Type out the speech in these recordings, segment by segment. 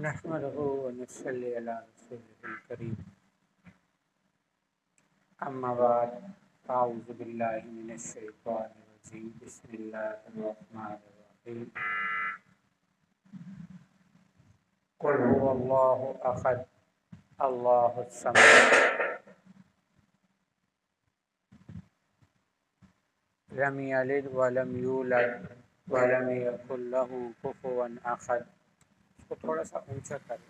نحمده ونصلي على رسوله الكريم أما بعد أعوذ بالله من الشيطان الرجيم بسم الله الرحمن الرحيم قل هو الله أحد الله الصمد لم يلد ولم يولد ولم يكن له كفوا أحد. اس کو تھوڑا سا اونچا کریں.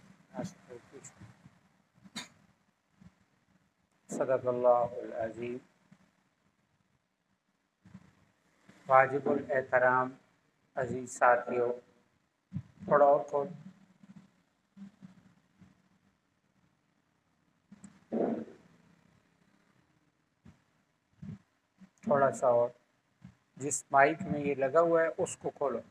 صدق اللہ العظیم. واجب الاحترام عزیز ساتھیوں، تھوڑا اور تھوڑا سا اور. جس مائک میں یہ لگا ہوا ہے اس کو کھولو،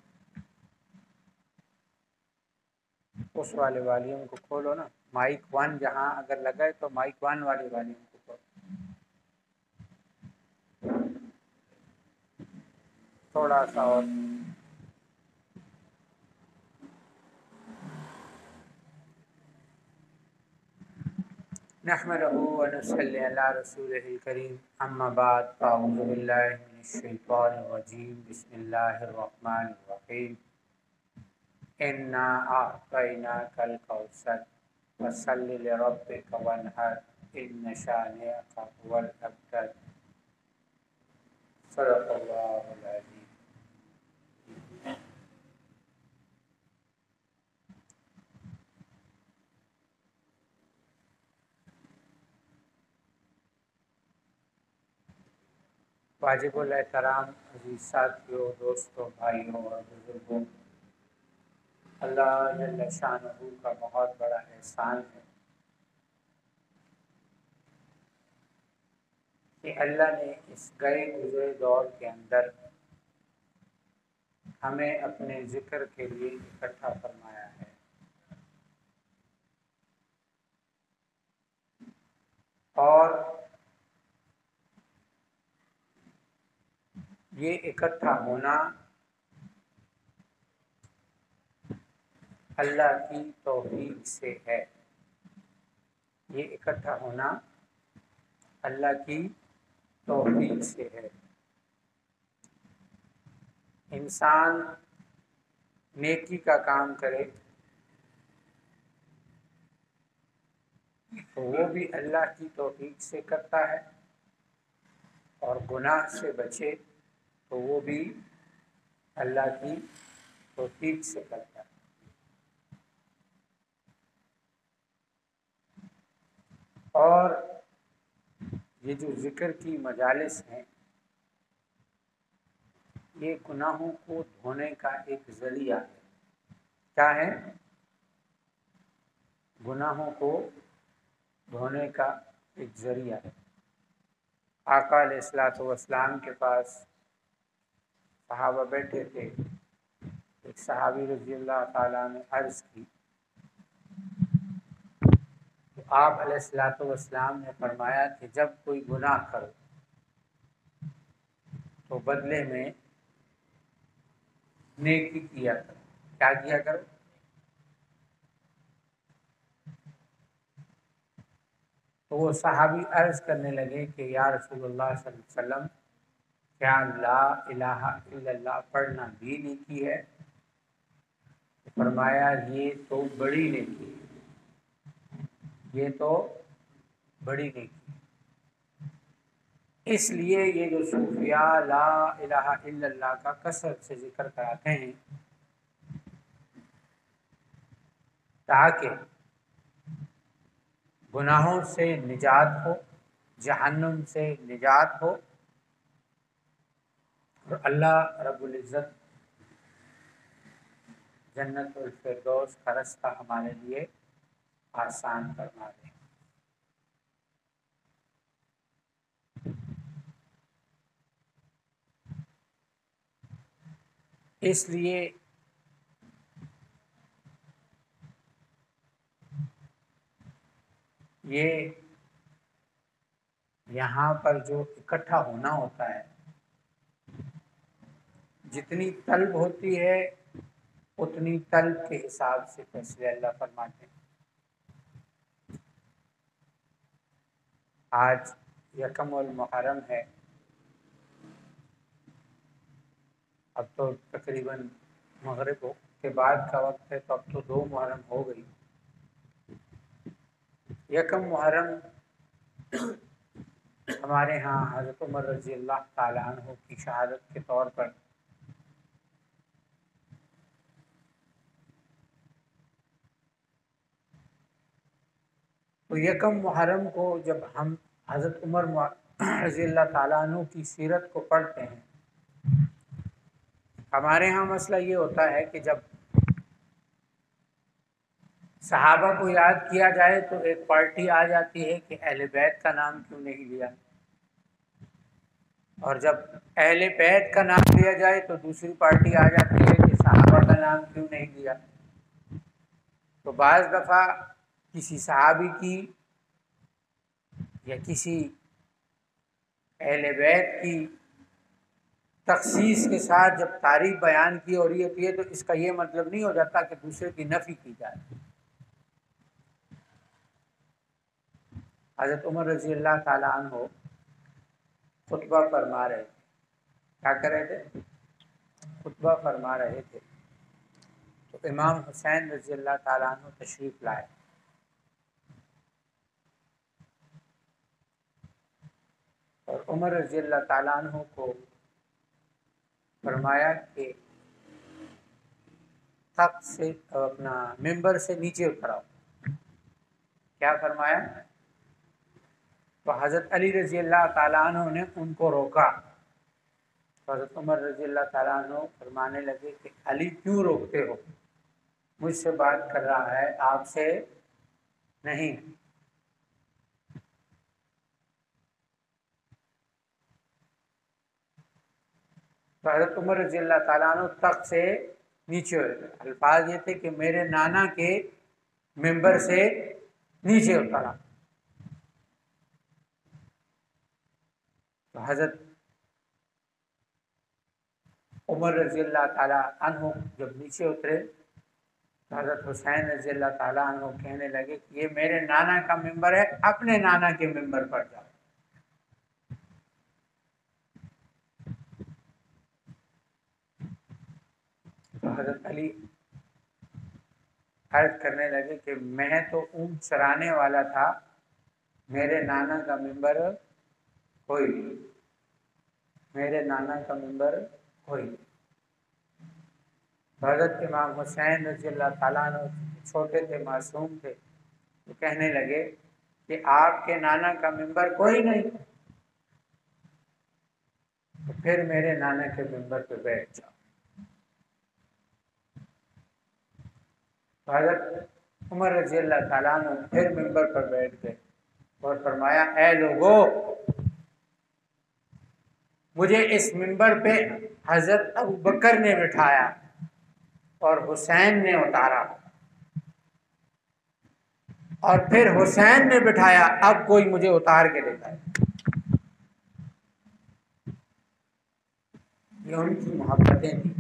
اس والے والیوم کو کھولو نا. مائک 1 جہاں اگر لگا ہے تو مائک 1 والے والیوم کو کھولو. تھوڑا سا اور. نحمده ونصلي على رسوله الكريم اما بعد فاعوذ بالله من الشيطان الرجيم بسم الله الرحمن الرحيم انا اعطيناك الكوثر فصل لربك وانحر ان شانئك هو الابتر. صدق اللہ العظیم. واجب الاحترام عزیز ساتھیوں، دوستوں، بھائیوں اور بزرگوں، اللہ جل شانہ کا بہت بڑا احسان ہے کہ اللہ نے اس گئے گزرے دور کے اندر ہمیں اپنے ذکر کے لیے اکٹھا فرمایا ہے. اور یہ اکٹھا ہونا اللہ کی توفیق سے ہے. یہ اکٹھا ہونا اللہ کی توفیق سے ہے. انسان نیکی کا کام کرے تو وہ بھی اللہ کی توفیق سے کرتا ہے، اور گناہ سے بچے تو وہ بھی اللہ کی توفیق سے کرتا ہے. اور یہ جو ذکر کی مجالس ہیں، یہ گناہوں کو دھونے کا ایک ذریعہ ہے. کیا ہے؟ گناہوں کو دھونے کا ایک ذریعہ ہے. آقا علیہ الصلوۃ والسلام کے پاس صحابہ بیٹھے تھے. ایک صحابی رضی اللہ تعالیٰ نے عرض کی تو آپ علیہ الصلوۃ والسلام نے فرمایا کہ جب کوئی گناہ کرو تو بدلے میں نیکی کیا کرو. کیا کیا کرو؟ تو وہ صحابی عرض کرنے لگے کہ یا رسول اللہ صلی اللہ علیہ وسلم، کیا لا الہ الا اللہ پڑھنا بھی نیکی ہے؟ فرمایا یہ تو بڑی نیکی ہے، یہ تو بڑی نیکی ہے. اس لیے یہ جو صوفیاء لا الہ الا اللہ کا کثرت سے ذکر کراتے ہیں تاکہ گناہوں سے نجات ہو، جہنم سے نجات ہو، اور اللہ رب العزت جنت الفردوس کا رستہ ہمارے لیے آسان فرما دے. اس لیے یہ یہاں پر جو اکٹھا ہونا ہوتا ہے، جتنی طلب ہوتی ہے اتنی طلب کے حساب سے فیصلے اللہ فرماتے ہیں۔ آج یکم المحرم ہے، اب تو تقریباً مغرب کے بعد کا وقت ہے، تو اب تو 2 محرم ہو گئی۔ یکم محرم ہمارے ہاں حضرت عمر رضی اللہ تعالیٰ عنہ کی شہادت کے طور پر تو یکم محرم کو جب ہم حضرت عمر رضی اللہ تعالیٰ عنہ کی سیرت کو پڑھتے ہیں، ہمارے ہاں مسئلہ یہ ہوتا ہے کہ جب صحابہ کو یاد کیا جائے تو ایک پارٹی آ جاتی ہے کہ اہل بیت کا نام کیوں نہیں لیا، اور جب اہل بیت کا نام لیا جائے تو دوسری پارٹی آ جاتی ہے کہ صحابہ کا نام کیوں نہیں لیا۔ تو بعض دفعہ کسی صحابی کی یا کسی اہل بیت کی تخصیص کے ساتھ جب تعریف بیان کی ہو رہی ہوتی ہے تو اس کا یہ مطلب نہیں ہو جاتا کہ دوسرے کی نفی کی جائے۔ حضرت عمر رضی اللہ تعالیٰ عنہ خطبہ فرما رہے تھے، کیا کر رہے تھے؟ خطبہ فرما رہے تھے، تو امام حسین رضی اللہ تعالیٰ عنہ تشریف لائے، اور عمر رضی اللہ تعالیٰ عنہ کو فرمایا کہ تخت سے اپنا ممبر سے نیچے اتر آؤ۔ کیا فرمایا؟ تو حضرت علی رضی اللہ تعالیٰ عنہ نے ان کو روکا، تو حضرت عمر رضی اللہ تعالیٰ عنہ فرمانے لگے کہ علی کیوں روکتے ہو؟ مجھ سے بات کر رہا ہے، آپ سے نہیں۔ تو حضرت عمر رضی اللہ تعالیٰ عنہ تخت سے نیچے ہوئے، الفاظ یہ تھے کہ میرے نانا کے ممبر سے نیچے اترا۔ تو حضرت عمر رضی اللہ تعالیٰ عنہ جب نیچے اترے تو حضرت حسین رضی اللہ تعالیٰ عنہ کہنے لگے کہ یہ میرے نانا کا ممبر ہے، اپنے نانا کے ممبر پر جاؤ۔ تو حضرت علی عرض کرنے لگے کہ میں تو اونٹ چرانے والا تھا، میرے نانا کا ممبر کوئی نہیں، میرے نانا کا ممبر کوئی نہیں۔ حضرت امام حسین رضی اللہ تعالیٰ عنہ چھوٹے تھے، معصوم تھے، تو کہنے لگے کہ آپ کے نانا کا ممبر کوئی نہیں تو پھر میرے نانا کے ممبر پہ بیٹھ جاؤ۔ حضرت عمر رضی اللہ تعالیٰ عنہ پھر ممبر پر بیٹھ گئے اور فرمایا اے لوگو، مجھے اس ممبر پہ حضرت ابوبکر نے بٹھایا اور حسین نے اتارا، اور پھر حسین نے بٹھایا، اب کوئی مجھے اتار کے لے جائے۔ یہ ان کی محبتیں تھیں۔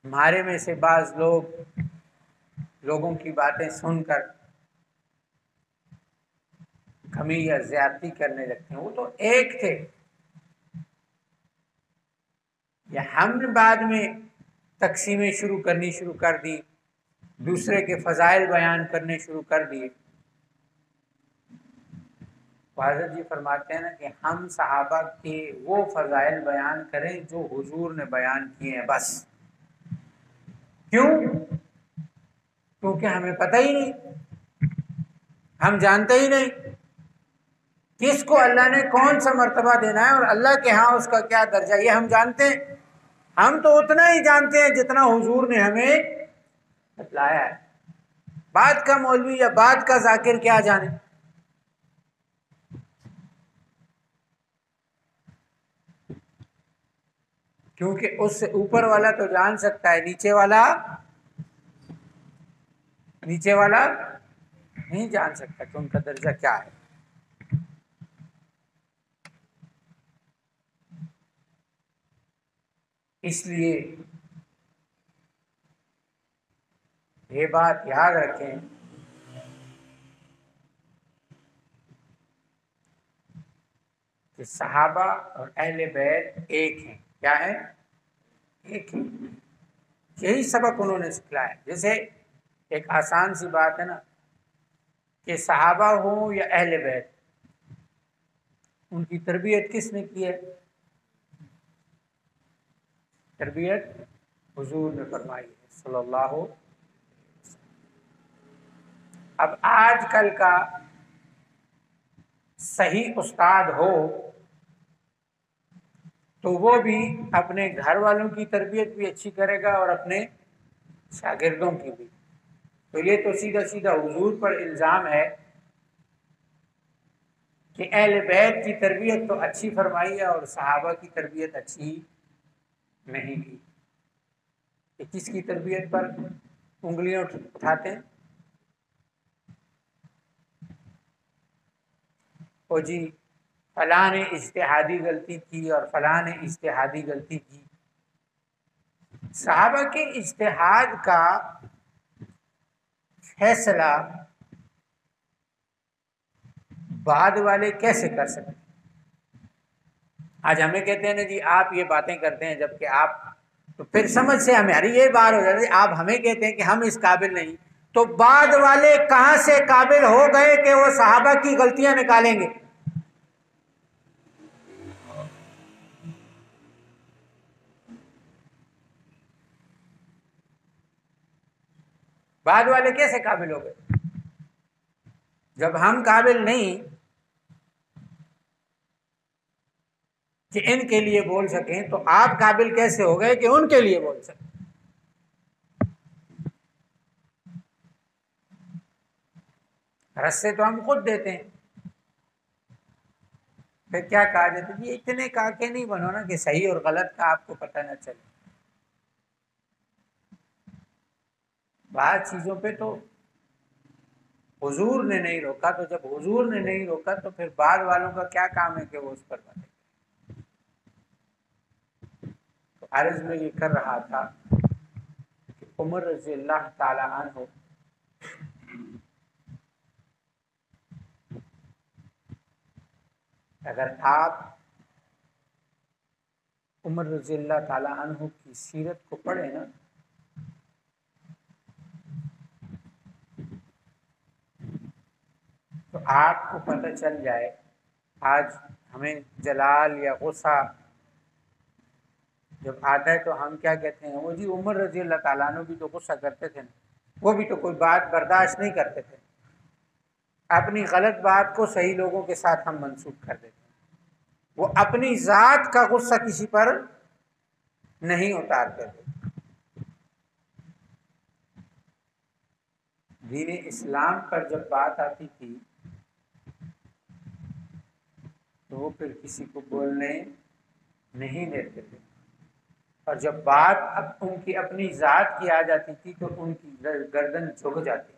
ہمارے میں سے بعض لوگوں کی باتیں سن کر کمی یا زیادتی کرنے لگتے ہیں، وہ تو ایک تھے، یا ہم نے بعد میں تقسیمیں شروع کر دی، دوسرے کے فضائل بیان کرنے شروع کر دیے۔ حضرت جی فرماتے ہیں نا کہ ہم صحابہ کے وہ فضائل بیان کریں جو حضور نے بیان کیے ہیں، بس۔ کیوں؟ کیونکہ ہمیں پتہ ہی نہیں، ہم جانتے ہی نہیں کس کو اللہ نے کون سا مرتبہ دینا ہے اور اللہ کے ہاں اس کا کیا درجہ، یہ ہم جانتے ہیں۔ ہم تو اتنا ہی جانتے ہیں جتنا حضور نے ہمیں بتلایا ہے، بعد کا مولوی یا بعد کا ذاکر کیا جانے۔ کیونکہ اس سے اوپر والا تو جان سکتا ہے، نیچے والا نہیں جان سکتا کہ ان کا درجہ کیا ہے۔ اس لیے یہ بات یاد رکھیں کہ صحابہ اور اہل بیت ایک ہیں. کیا ہے؟ ایک ہیں. یہی سبق انہوں نے سکھلایا. جیسے ایک آسان سی بات ہے نا کہ صحابہ ہوں یا اہل بیت، ان کی تربیت کس نے کی ہے؟ تربیت حضور نے فرمائی ہے صلی اللہ علیہ وسلم. اب آج کل کا صحیح استاد ہو تو وہ بھی اپنے گھر والوں کی تربیت بھی اچھی کرے گا اور اپنے شاگردوں کی بھی. تو یہ تو سیدھا سیدھا حضور پر الزام ہے کہ اہل بیت کی تربیت تو اچھی فرمائی ہے اور صحابہ کی تربیت اچھی نہیں کی. کہ کس کی تربیت پر انگلیاں اٹھاتے ہیں؟ او جی فلاں نے اجتہادی غلطی کی اور فلاں نے اجتہادی غلطی کی. صحابہ کے اجتہاد کا فیصلہ بعد والے کیسے کر سکتے ہیں؟ آج ہمیں کہتے ہیں نا جی آپ یہ باتیں کرتے ہیں جبکہ آپ، تو پھر سمجھ سے ہماری یہ بات ہو جاتی ہے آپ ہمیں کہتے ہیں کہ ہم اس قابل نہیں، تو بعد والے کہاں سے قابل ہو گئے کہ وہ صحابہ کی غلطیاں نکالیں گے؟ بعد والے کیسے قابل ہو گئے؟ جب ہم قابل نہیں کہ ان کے لیے بول سکیں تو آپ قابل کیسے ہو گئے کہ ان کے لیے بول سکیں؟ رستے تو ہم خود دیتے ہیں. پھر کیا کہا جاتا ہے؟ یہ اتنے کاکے نہیں بنو نا کہ صحیح اور غلط کا آپ کو پتہ نہ چلے. بعض چیزوں پہ تو حضور نے نہیں روکا، تو جب حضور نے نہیں روکا تو پھر بعد والوں کا کیا کام ہے کہ وہ اس پر بنے. تو عرض میں یہ کر رہا تھا کہ عمر رضی اللہ تعالی عنہ اگر آپ عمر رضی اللہ تعالی عنہ کی سیرت کو پڑھیں نا تو آپ کو پتہ چل جائے. آج ہمیں جلال یا غصہ جب آتا ہے تو ہم کیا کہتے ہیں؟ وہ جی عمر رضی اللہ تعالیٰ عنہ بھی تو غصہ کرتے تھے نا، وہ بھی تو کوئی بات برداشت نہیں کرتے تھے. اپنی غلط بات کو صحیح لوگوں کے ساتھ ہم منسوخ کر دیتے ہیں. وہ اپنی ذات کا غصہ کسی پر نہیں اتارتے تھے. دین اسلام پر جب بات آتی تھی تو وہ پھر کسی کو بولنے نہیں دیتے تھے، اور جب بات اب ان کی اپنی ذات کی آ جاتی تھی تو ان کی گردن جھک جاتی.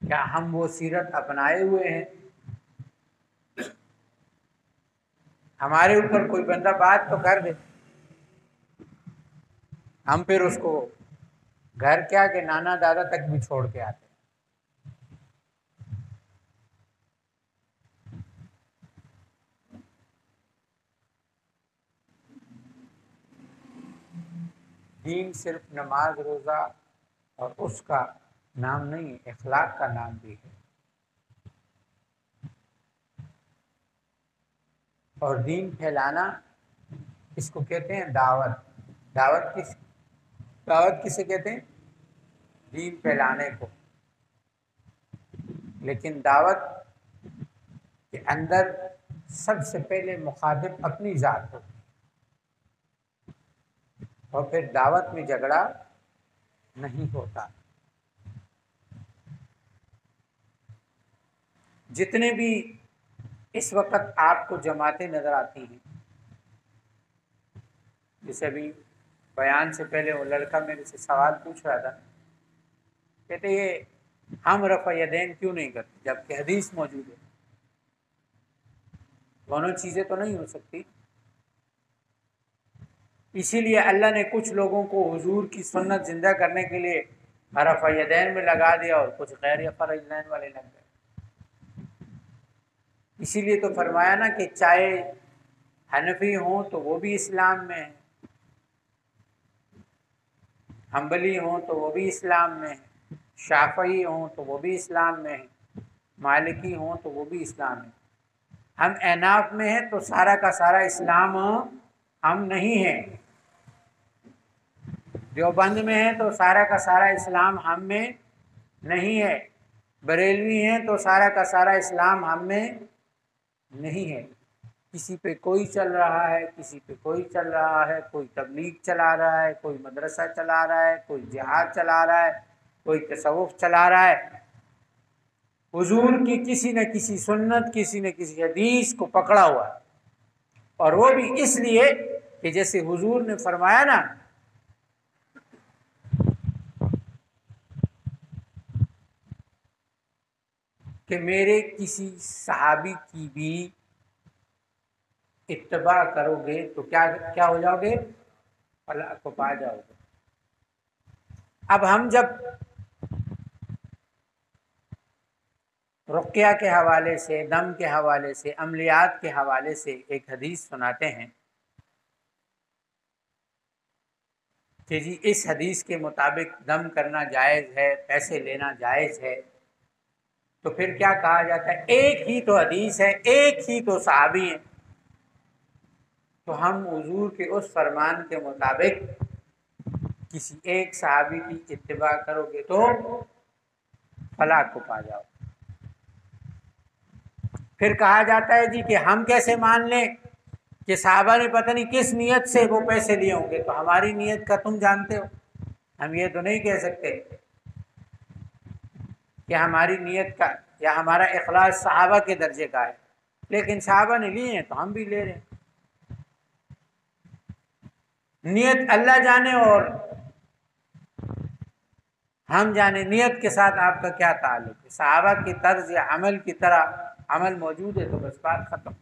کیا ہم وہ سیرت اپنائے ہوئے ہیں؟ ہمارے اوپر کوئی بندہ بات تو کر دے، ہم پھر اس کو گھر کیا کہ نانا دادا تک بھی چھوڑ کے آتے. دین صرف نماز روزہ اور اس کا نام نہیں، اخلاق کا نام بھی ہے. اور دین پھیلانا اس کو کہتے ہیں دعوت. دعوت کسے کہتے ہیں؟ دین پھیلانے کو. لیکن دعوت کے اندر سب سے پہلے مخاطب اپنی ذات ہوتی، اور پھر دعوت میں جھگڑا نہیں ہوتا. جتنے بھی اس وقت آپ کو جماعتیں نظر آتی ہیں، جیسے ابھی بیان سے پہلے وہ لڑکا میرے سے سوال پوچھ رہا تھا، کہتے یہ ہم رفع یدین کیوں نہیں کرتے جبکہ حدیث موجود ہے؟ دونوں چیزیں تو نہیں ہو سکتی. اسی لیے اللہ نے کچھ لوگوں کو حضور کی سنت زندہ کرنے کے لیے رفع یدین میں لگا دیا اور کچھ غیر رفع یدین والے لگ گئے۔ اسی لیے تو فرمایا نا کہ چاہے حنفی ہوں تو وہ بھی اسلام میں ہیں، حنبلی ہوں تو وہ بھی اسلام میں ہیں، شافعی ہوں تو وہ بھی اسلام میں ہیں، مالکی ہوں تو وہ بھی اسلام میں۔ ہم احناف میں ہیں تو سارا کا سارا اسلام ہم نہیں ہیں، دیوبند میں ہیں تو سارا کا سارا اسلام ہم میں نہیں ہے، بریلوی ہیں تو سارا کا سارا اسلام ہم میں نہیں ہے۔ کسی پہ کوئی چل رہا ہے، کسی پہ کوئی چل رہا ہے، کوئی تبلیغ چلا رہا ہے، کوئی مدرسہ چلا رہا ہے، کوئی جہاد چلا رہا ہے، کوئی تصوف چلا رہا ہے۔ حضور کی کسی نہ کسی سنت، کسی نہ کسی حدیث کو پکڑا ہوا ہے، اور وہ بھی اس لیے کہ جیسے حضور نے فرمایا نا کہ میرے کسی صحابی کی بھی اتباع کرو گے تو کیا ہو جاؤ گے؟ فلاح کو پا جاؤ گے۔ اب ہم جب رقیہ کے حوالے سے، دم کے حوالے سے، عملیات کے حوالے سے ایک حدیث سناتے ہیں کہ جی اس حدیث کے مطابق دم کرنا جائز ہے، پیسے لینا جائز ہے، تو پھر کیا کہا جاتا ہے؟ ایک ہی تو حدیث ہے، ایک ہی تو صحابی ہیں، تو ہم حضور کے اس فرمان کے مطابق کسی ایک صحابی کی اتباع کرو گے تو فلاح کو پا جاؤ۔ پھر کہا جاتا ہے جی کہ ہم کیسے مان لیں کہ صحابہ نے پتہ نہیں کس نیت سے وہ پیسے لیے ہوں گے، تو ہماری نیت کا تم جانتے ہو، ہم یہ تو نہیں کہہ سکتے کہ ہماری نیت کا یا ہمارا اخلاص صحابہ کے درجے کا ہے، لیکن صحابہ نے لیے ہیں تو ہم بھی لے رہے ہیں۔ نیت اللہ جانے اور ہم جانے نیت کے ساتھ آپ کا کیا تعلق ہے۔ صحابہ کی طرز یا عمل کی طرح عمل موجود ہے تو بس بات ختم۔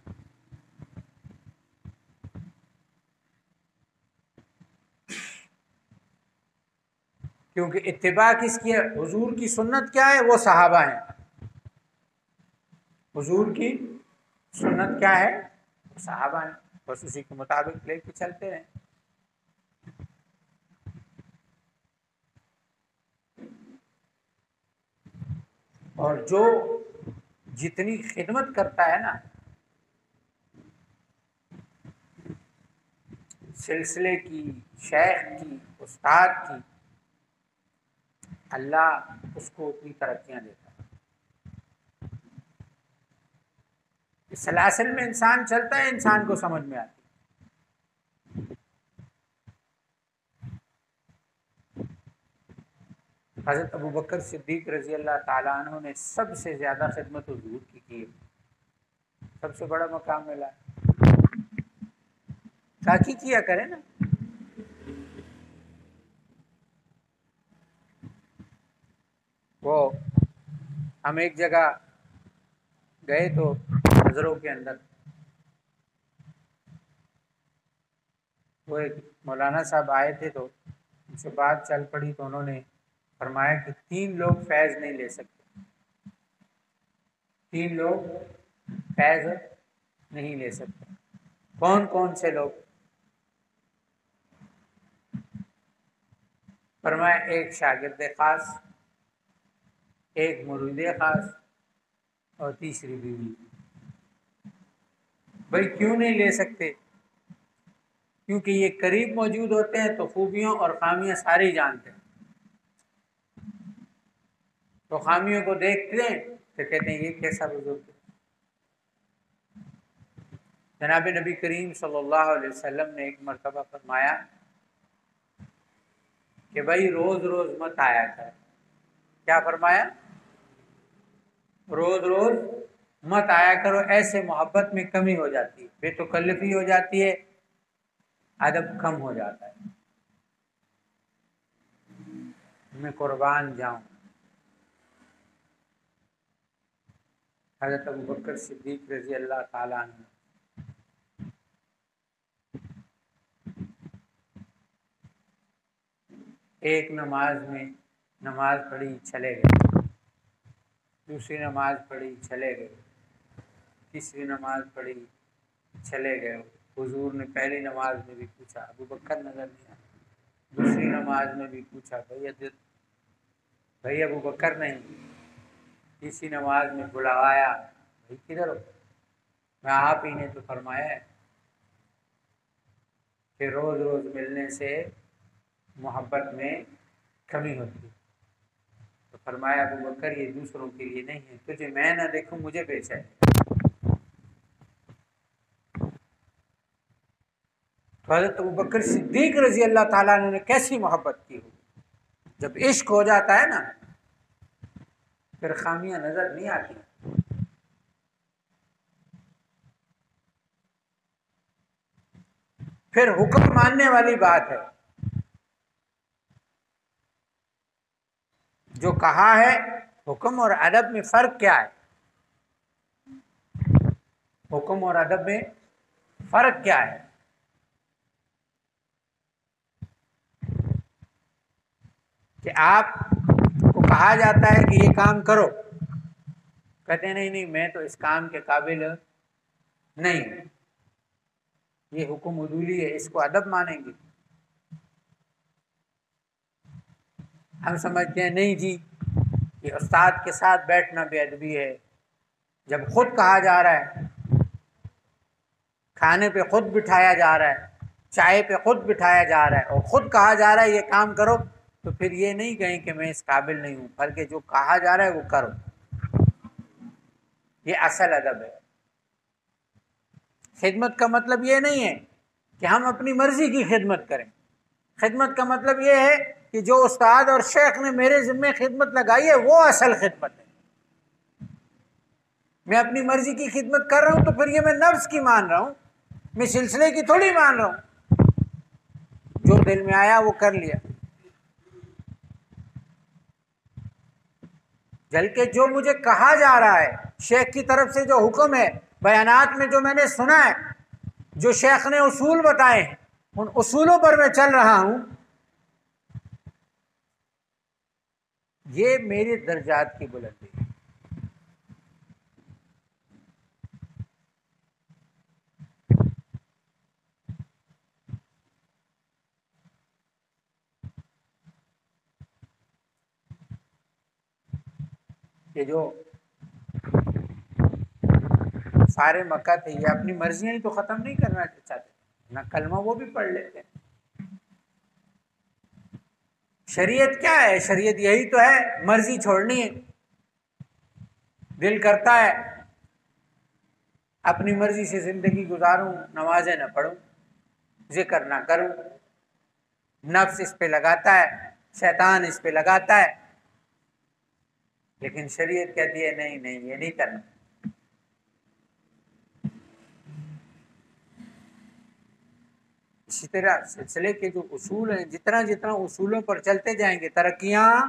کیونکہ اتباع کس کی ہے؟ حضور کی سنت کیا ہے؟ وہ صحابہ ہیں۔ حضور کی سنت کیا ہے؟ وہ صحابہ ہیں، بس اسی کے مطابق لے کے چلتے ہیں۔ اور جو جتنی خدمت کرتا ہے نا سلسلے کی، شیخ کی، استاد کی، اللہ اس کو اتنی ترقیاں دیتا ہے۔ اس سلاسل میں انسان چلتا ہے، انسان کو سمجھ میں آتی ہے۔ حضرت ابوبکر صدیق رضی اللہ تعالیٰ عنہ نے سب سے زیادہ خدمت حضور کی ہے، سب سے بڑا مقام ملا ہے۔ تاکہ کیا کرے نا۔ وہ ہم ایک جگہ گئے تو نظروں کے اندر وہ ایک مولانا صاحب آئے تھے، تو ان سے بات چل پڑی تو انہوں نے فرمایا کہ 3 لوگ فیض نہیں لے سکتے، 3 لوگ فیض نہیں لے سکتے۔ کون کون سے لوگ؟ فرمایا ایک شاگرد خاص، ایک مرید خاص، اور تیسری بیوی۔ بھائی کیوں نہیں لے سکتے؟ کیونکہ یہ قریب موجود ہوتے ہیں تو خوبیوں اور خامیاں ساری جانتے ہیں، تو خامیوں کو دیکھتے ہیں تو کہتے ہیں یہ کیسا بزرگ ہے۔ جناب نبی کریم صلی اللہ علیہ وسلم نے ایک مرتبہ فرمایا کہ بھائی روز روز مت آیا کر۔ کیا فرمایا؟ روز روز مت آیا کرو، ایسے محبت میں کمی ہو جاتی ہے، بے تکلفی ہو جاتی ہے، ادب کم ہو جاتا ہے۔ میں قربان جاؤں، حضرت ابوبکر صدیق رضی اللہ تعالیٰ عنہ ایک نماز میں نماز پڑھی چلے گئے، دوسری نماز پڑھی چلے گئے، تیسری نماز پڑھی چلے گئے۔ حضور نے پہلی نماز میں بھی پوچھا، ابو بکر نظر نہیں آیا، دوسری نماز میں بھی پوچھا، بھائی ابو بکر نہیں، تیسری نماز میں بلایا، بھائی کدھر ہو؟ میں آپ ہی نے تو فرمایا ہے کہ روز روز ملنے سے محبت میں کمی ہوتی ہے۔ تو فرمایا ابو بکر یہ دوسروں کے لیے نہیں ہے، تجھے میں نہ دیکھوں مجھے پیچھے ہے۔ تو حضرت ابو بکر صدیق رضی اللہ تعالیٰ عنہ نے کیسی محبت کی ہو۔ جب عشق ہو جاتا ہے نا پھر خامیاں نظر نہیں آتی۔ پھر حکم ماننے والی بات ہے، جو کہا ہے حکم اور ادب میں فرق کیا ہے؟ حکم اور ادب میں فرق کیا ہے؟ کہ آپ کو کہا جاتا ہے کہ یہ کام کرو، کہتے ہیں نہیں میں تو اس کام کے قابل نہیں، یہ حکم عدولی ہے، اس کو ادب مانیں گے۔ ہم سمجھتے ہیں نہیں جی یہ استاد کے ساتھ بیٹھنا بے ادبی ہے۔ جب خود کہا جا رہا ہے، کھانے پہ خود بٹھایا جا رہا ہے، چائے پہ خود بٹھایا جا رہا ہے اور خود کہا جا رہا ہے یہ کام کرو، تو پھر یہ نہیں کہیں کہ میں اس قابل نہیں ہوں، بلکہ جو کہا جا رہا ہے وہ کرو۔ یہ اصل ادب ہے۔ خدمت کا مطلب یہ نہیں ہے کہ ہم اپنی مرضی کی خدمت کریں۔ خدمت کا مطلب یہ ہے کہ جو استاد اور شیخ نے میرے ذمے خدمت لگائی ہے وہ اصل خدمت ہے۔ میں اپنی مرضی کی خدمت کر رہا ہوں تو پھر یہ میں نفس کی مان رہا ہوں، میں سلسلے کی تھوڑی مان رہا ہوں۔ جو دل میں آیا وہ کر لیا۔ بلکہ جو مجھے کہا جا رہا ہے، شیخ کی طرف سے جو حکم ہے، بیانات میں جو میں نے سنا ہے، جو شیخ نے اصول بتائے ہیں، ان اصولوں پر میں چل رہا ہوں، یہ میرے درجات کی بلندی ہے۔ کہ جو سارے مکہ تھے یہ اپنی مرضیاں ہی تو ختم نہیں کرنا چاہتے، نہ کلمہ وہ بھی پڑھ لیتے ہیں۔ شریعت کیا ہے؟ شریعت یہی تو ہے، مرضی چھوڑنی ہے۔ دل کرتا ہے اپنی مرضی سے زندگی گزاروں، نمازیں نہ پڑھوں، ذکر نہ کروں، نفس اس پہ لگاتا ہے، شیطان اس پہ لگاتا ہے، لیکن شریعت کہتی ہے نہیں یہ نہیں کرنا۔ اسی طرح سلسلے کے جو اصول ہیں، جتنا اصولوں پر چلتے جائیں گے ترقیاں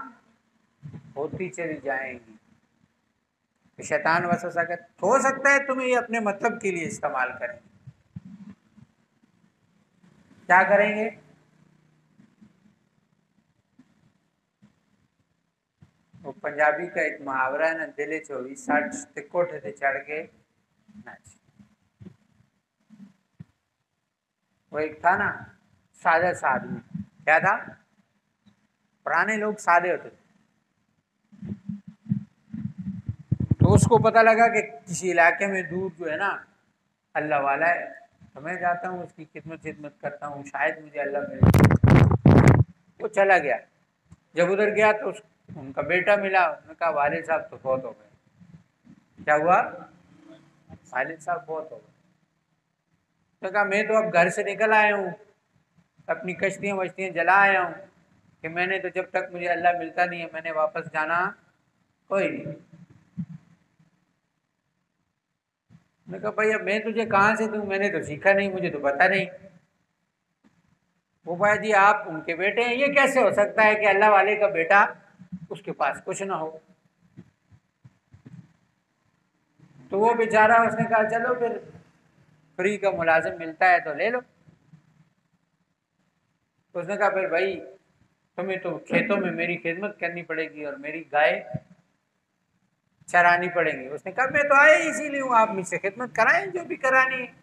ہوتی چلی جائیں گی۔ شیطان وسوسہ ہو سکتا ہے تمہیں یہ اپنے مطلب کے لیے استعمال کریں۔ کیا کریں گے؟ وہ پنجابی کا ایک محاورہ ہے نا، دلے 24 60 کوٹھے تے چڑھ کے ناچ۔ وہ ایک تھا نا سادہ سا آدمی، کیا تھا؟ پرانے لوگ سادے ہوتے تھے، تو اس کو پتہ لگا کہ کسی علاقے میں دور جو ہے نا اللہ والا ہے، تو میں جاتا ہوں اس کی خدمت کرتا ہوں، شاید مجھے اللہ ملے۔ وہ چلا گیا، جب ادھر گیا تو ان کا بیٹا ملا، انہوں نے کہا والد صاحب تو فوت ہو گئے۔ کیا ہوا؟ والد صاحب فوت ہو گئے۔ تو کہا میں تو اب گھر سے نکل آیا ہوں، اپنی کشتیاں وشتیاں جلا آیا ہوں، کہ میں نے تو جب تک مجھے اللہ ملتا نہیں ہے میں نے واپس جانا کوئی نہیں۔ میں کہا بھائی اب میں تجھے کہاں سے دوں، میں نے تو سیکھا نہیں، مجھے تو پتہ نہیں۔ وہ بھائی جی آپ ان کے بیٹے ہیں، یہ کیسے ہو سکتا ہے کہ اللہ والے کا بیٹا اس کے پاس کچھ نہ ہو؟ تو وہ بیچارہ اس نے کہا چلو پھر فری کا ملازم ملتا ہے تو لے لو۔ اس نے کہا پھر بھائی تمہیں تو کھیتوں میں میری خدمت کرنی پڑے گی اور میری گائے چرانی پڑیں گی۔ اس نے کہا میں تو آیا اسی لیے ہوں، آپ مجھ سے خدمت کرائیں جو بھی کرانی ہے۔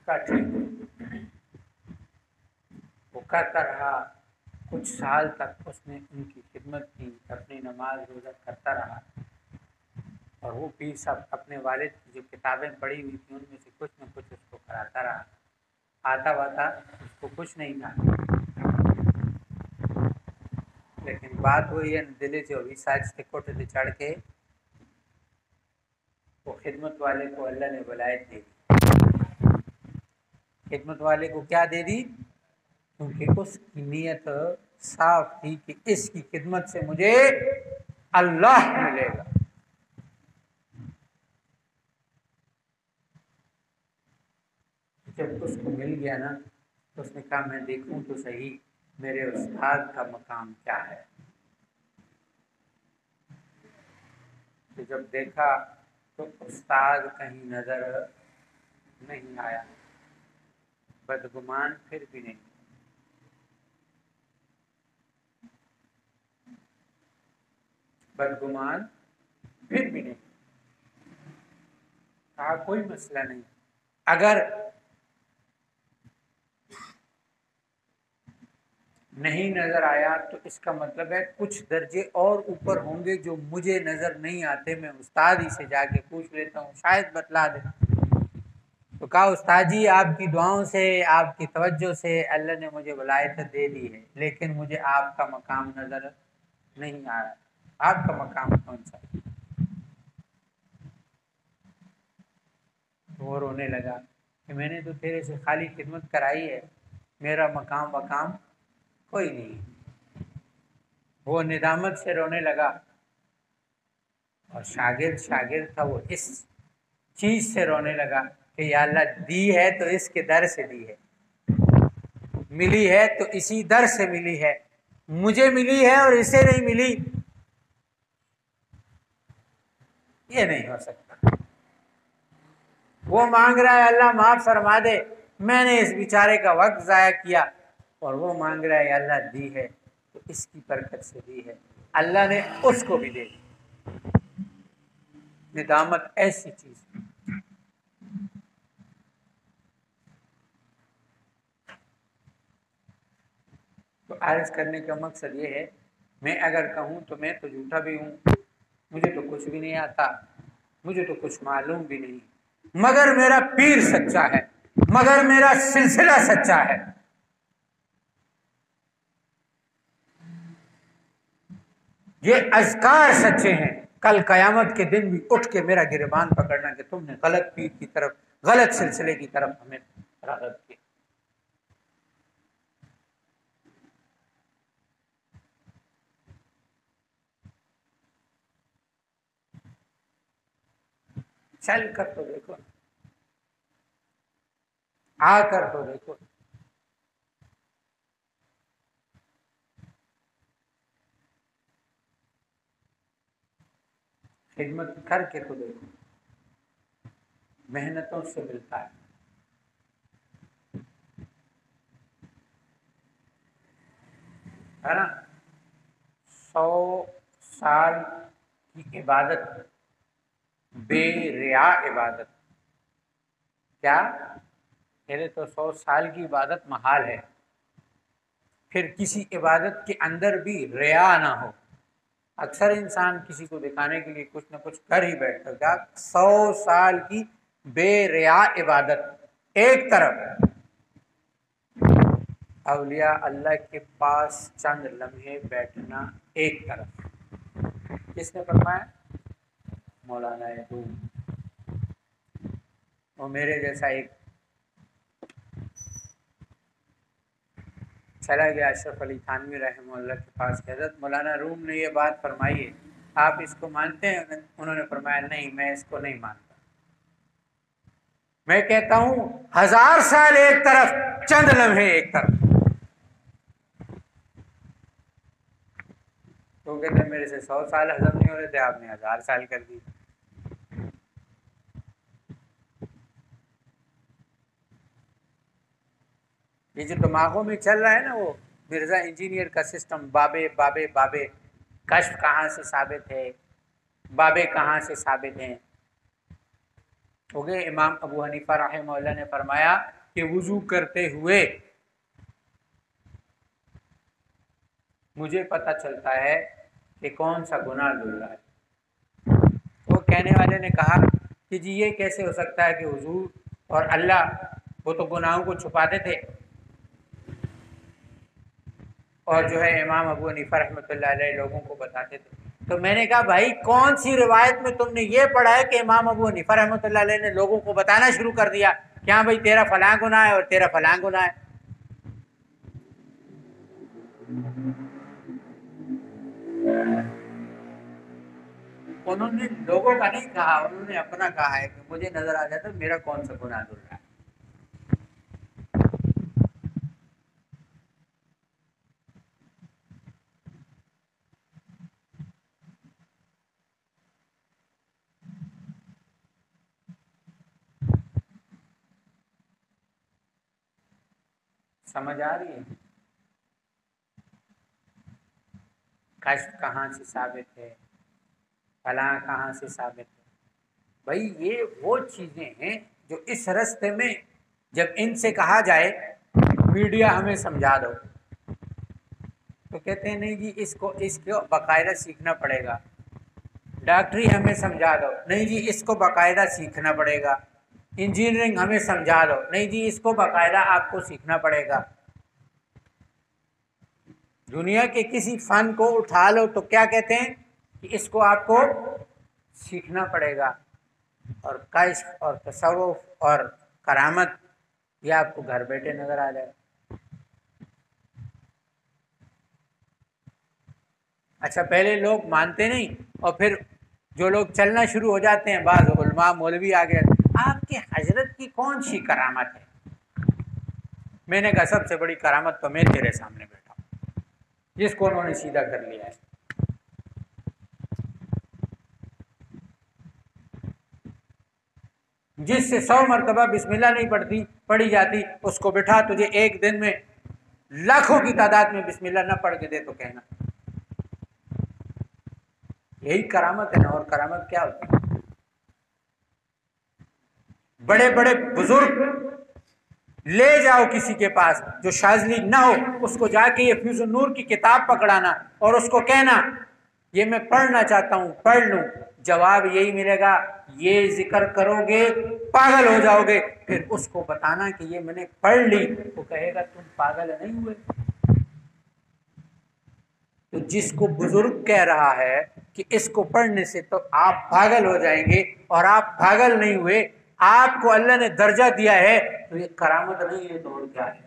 کہا ٹھیک۔ وہ کرتا رہا، کچھ سال تک اس نے ان کی خدمت کی، اپنی نماز روزہ کرتا رہا، اور وہ پیر صاحب اپنے والد کی جو کتابیں پڑھی ہوئی تھیں ان میں سے کچھ نہ کچھ اس کو کراتا رہا۔ آتا واتا اس کو کچھ نہیں تھا، لیکن بات وہی ہے دلے جو بھی سائز سے کوٹے سے چڑھ کے وہ خدمت والے کو اللہ نے ولایت دے دی۔ خدمت والے کو کیا دے دی؟ کیونکہ اس کی نیت صاف تھی کہ اس کی خدمت سے مجھے اللہ ملے گا۔ جب اس کو مل گیا نا تو اس نے کہا میں دیکھوں تو صحیح میرے استاد کا مقام کیا ہے۔ تو جب دیکھا تو استاد کہیں نظر نہیں آیا، بدگمان پھر بھی نہیں، بدگمان پھر بھی نہیں۔ کہا کوئی مسئلہ نہیں، اگر نہیں نظر آیا تو اس کا مطلب ہے کچھ درجے اور اوپر ہوں گے جو مجھے نظر نہیں آتے، میں استاد ہی سے جا کے پوچھ لیتا ہوں شاید بتلا دے۔ تو کہا استاد جی آپ کی دعاؤں سے، آپ کی توجہ سے اللہ نے مجھے ولایت دے دی ہے، لیکن مجھے آپ کا مقام نظر نہیں آ رہا۔ آپ کا مقام کون سا؟ وہ رونے لگا کہ میں نے تو تیرے سے خالی خدمت کرائی ہے، میرا مقام کوئی نہیں۔ وہ ندامت سے رونے لگا، اور شاگرد تھا وہ اس چیز سے رونے لگا کہ یا اللہ دی ہے تو اس کے در سے دی ہے، ملی ہے تو اسی در سے ملی ہے، مجھے ملی ہے اور اسے نہیں ملی، یہ نہیں ہو سکتا۔ وہ مانگ رہا ہے اللہ معاف فرما دے، میں نے اس بیچارے کا وقت ضائع کیا، اور وہ مانگ رہا ہے اللہ دی ہے تو اس کی برکت سے دی ہے، اللہ نے اس کو بھی دے دی۔ ندامت ایسی چیز ہے۔ تو عرض کرنے کا مقصد یہ ہے، میں اگر کہوں تو میں تو جھوٹا بھی ہوں، مجھے تو کچھ بھی نہیں آتا، مجھے تو کچھ معلوم بھی نہیں، مگر میرا پیر سچا ہے، مگر میرا سلسلہ سچا ہے۔ یہ اذکار سچے ہیں، کل قیامت کے دن بھی اٹھ کے میرا گریبان پکڑنا کہ تم نے غلط پیر کی طرف، غلط سلسلے کی طرف ہمیں راغب کیا۔ چل کر تو دیکھو، آ کر تو دیکھو، خدمت کر کے تو دیکھو، محنتوں سے ملتا ہے۔ ہے نا؟ 100 سال کی عبادت، بے ریا عبادت، کیا میرے تو 100 سال کی عبادت محال ہے، پھر کسی عبادت کے اندر بھی ریا نہ ہو۔ اکثر انسان کسی کو دکھانے کے لیے کچھ نہ کچھ کر ہی بیٹھتا، کیا 100 سال کی بے ریا عبادت ایک طرف، اولیاء اللہ کے پاس چند لمحے بیٹھنا ایک طرف۔ کس نے فرمایا؟ مولانا یعقوب۔ وہ میرے جیسا ایک چلا گیا اشرف علی تھانوی رحمہ اللہ کے پاس کہ حضرت مولانا روم نے یہ بات فرمائی ہے، آپ اس کو مانتے ہیں؟ انہوں نے فرمایا نہیں، میں اس کو نہیں مانتا، میں کہتا ہوں 1000 سال ایک طرف، چند لمحے ایک طرف۔ تو کہتے ہیں میرے سے 100 سال ہضم نہیں ہو رہے تھے، آپ نے 1000 سال کر دی۔ یہ جو دماغوں میں چل رہا ہے نا، وہ مرزا انجینئر کا سسٹم، بابے بابے بابے، کشف کہاں سے ثابت ہے، بابے کہاں سے ثابت ہیں۔ ہو گئے۔ امام ابو حنیفہ رحمہ اللہ نے فرمایا کہ وضو کرتے ہوئے مجھے پتہ چلتا ہے کہ کون سا گناہ دھل رہا ہے۔ تو کہنے والے نے کہا کہ جی یہ کیسے ہو سکتا ہے کہ حضور اور اللہ وہ تو گناہوں کو چھپاتے تھے، اور جو ہے امام ابو حنیفہ رحمۃ اللہ علیہ لوگوں کو بتاتے تھے۔ تو میں نے کہا بھائی کون سی روایت میں تم نے یہ پڑھا ہے کہ امام ابو حنیفہ رحمۃ اللہ علیہ نے لوگوں کو بتانا شروع کر دیا کہ ہاں بھائی تیرا فلاں گناہ ہے اور تیرا فلاں گناہ ہے؟ انہوں نے لوگوں کا نہیں کہا، انہوں نے اپنا کہا ہے کہ مجھے نظر آ جاتا میرا کون سا گناہ دھل رہا ہے۔ سمجھ آ رہی ہے؟ کشف کہاں سے ثابت ہے، فلاں کہاں سے ثابت ہے؟ بھائی یہ وہ چیزیں ہیں جو اس رستے میں جب ان سے کہا جائے میڈیا ہمیں سمجھا دو تو کہتے ہیں نہیں جی اس کو باقاعدہ سیکھنا پڑے گا۔ ڈاکٹری ہمیں سمجھا دو، نہیں جی اس کو باقاعدہ سیکھنا پڑے گا۔ انجینئرنگ ہمیں سمجھا دو، نہیں جی اس کو باقاعدہ آپ کو سیکھنا پڑے گا۔ دنیا کے کسی فن کو اٹھا لو تو کیا کہتے ہیں کہ اس کو آپ کو سیکھنا پڑے گا، اور کشف اور تصوف اور کرامت یہ آپ کو گھر بیٹھے نظر آ جائے۔ اچھا پہلے لوگ مانتے نہیں، اور پھر جو لوگ چلنا شروع ہو جاتے ہیں، بعض علماء مولوی آ گئے، آپ کے حضرت کی کون سی کرامت ہے؟ میں نے کہا سب سے بڑی کرامت تو میں تیرے سامنے بیٹھا ہوں، جس کو انہوں نے سیدھا کر لیا ہے۔ جس سے 100 مرتبہ بسم اللہ نہیں پڑھی جاتی، اس کو بٹھا تجھے ایک دن میں لاکھوں کی تعداد میں بسم اللہ نہ پڑھ کے دے تو کہنا یہی کرامت ہے نا۔ اور کرامت کیا ہوتی ہے؟ بڑے بڑے بزرگ لے جاؤ کسی کے پاس جو شاذلی نہ ہو، اس کو جا کے یہ فیض النور کی کتاب پکڑانا اور اس کو کہنا یہ میں پڑھنا چاہتا ہوں، پڑھ لوں۔ جواب یہی ملے گا یہ ذکر کرو گے پاگل ہو جاؤ گے۔ پھر اس کو بتانا کہ یہ میں نے پڑھ لی، وہ کہے گا تم پاگل نہیں ہوئے؟ تو جس کو بزرگ کہہ رہا ہے کہ اس کو پڑھنے سے تو آپ پاگل ہو جائیں گے، اور آپ پاگل نہیں ہوئے، آپ کو اللہ نے درجہ دیا ہے، تو یہ کرامت نہیں ہے تو اور کیا ہے؟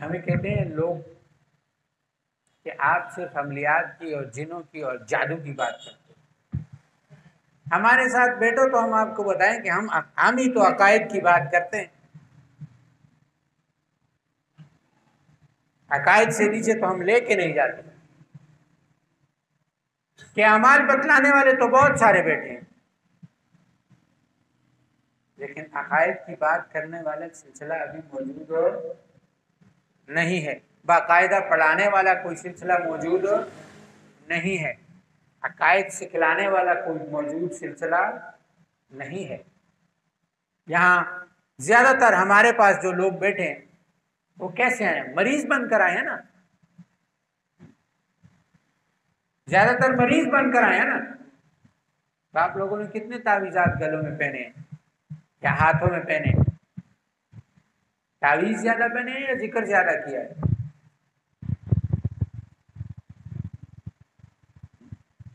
ہمیں کہتے ہیں لوگ کہ آپ صرف عملیات کی اور جنوں کی اور جادو کی بات کرتے ہیں۔ ہمارے ساتھ بیٹھو تو ہم آپ کو بتائیں کہ ہم ہی تو عقائد کی بات کرتے ہیں۔ عقائد سے نیچے تو ہم لے کے نہیں جاتے کہ اعمال بتلانے والے تو بہت سارے بیٹھے ہیں، لیکن عقائد کی بات کرنے والا سلسلہ ابھی موجود نہیں ہے، باقاعدہ پڑھانے والا کوئی سلسلہ موجود نہیں ہے، عقائد سکھلانے والا کوئی موجود سلسلہ نہیں ہے۔ یہاں زیادہ تر ہمارے پاس جو لوگ بیٹھے ہیں وہ کیسے آئے ہیں؟ مریض بن کر آئے ہیں نا، زیادہ تر مریض بن کر آئے ہیں نا۔ تو آپ لوگوں نے کتنے تعویذات گلوں میں پہنے ہیں یا ہاتھوں میں پہنے؟ تعویذ زیادہ پہنے ہیں یا ذکر زیادہ کیا ہے؟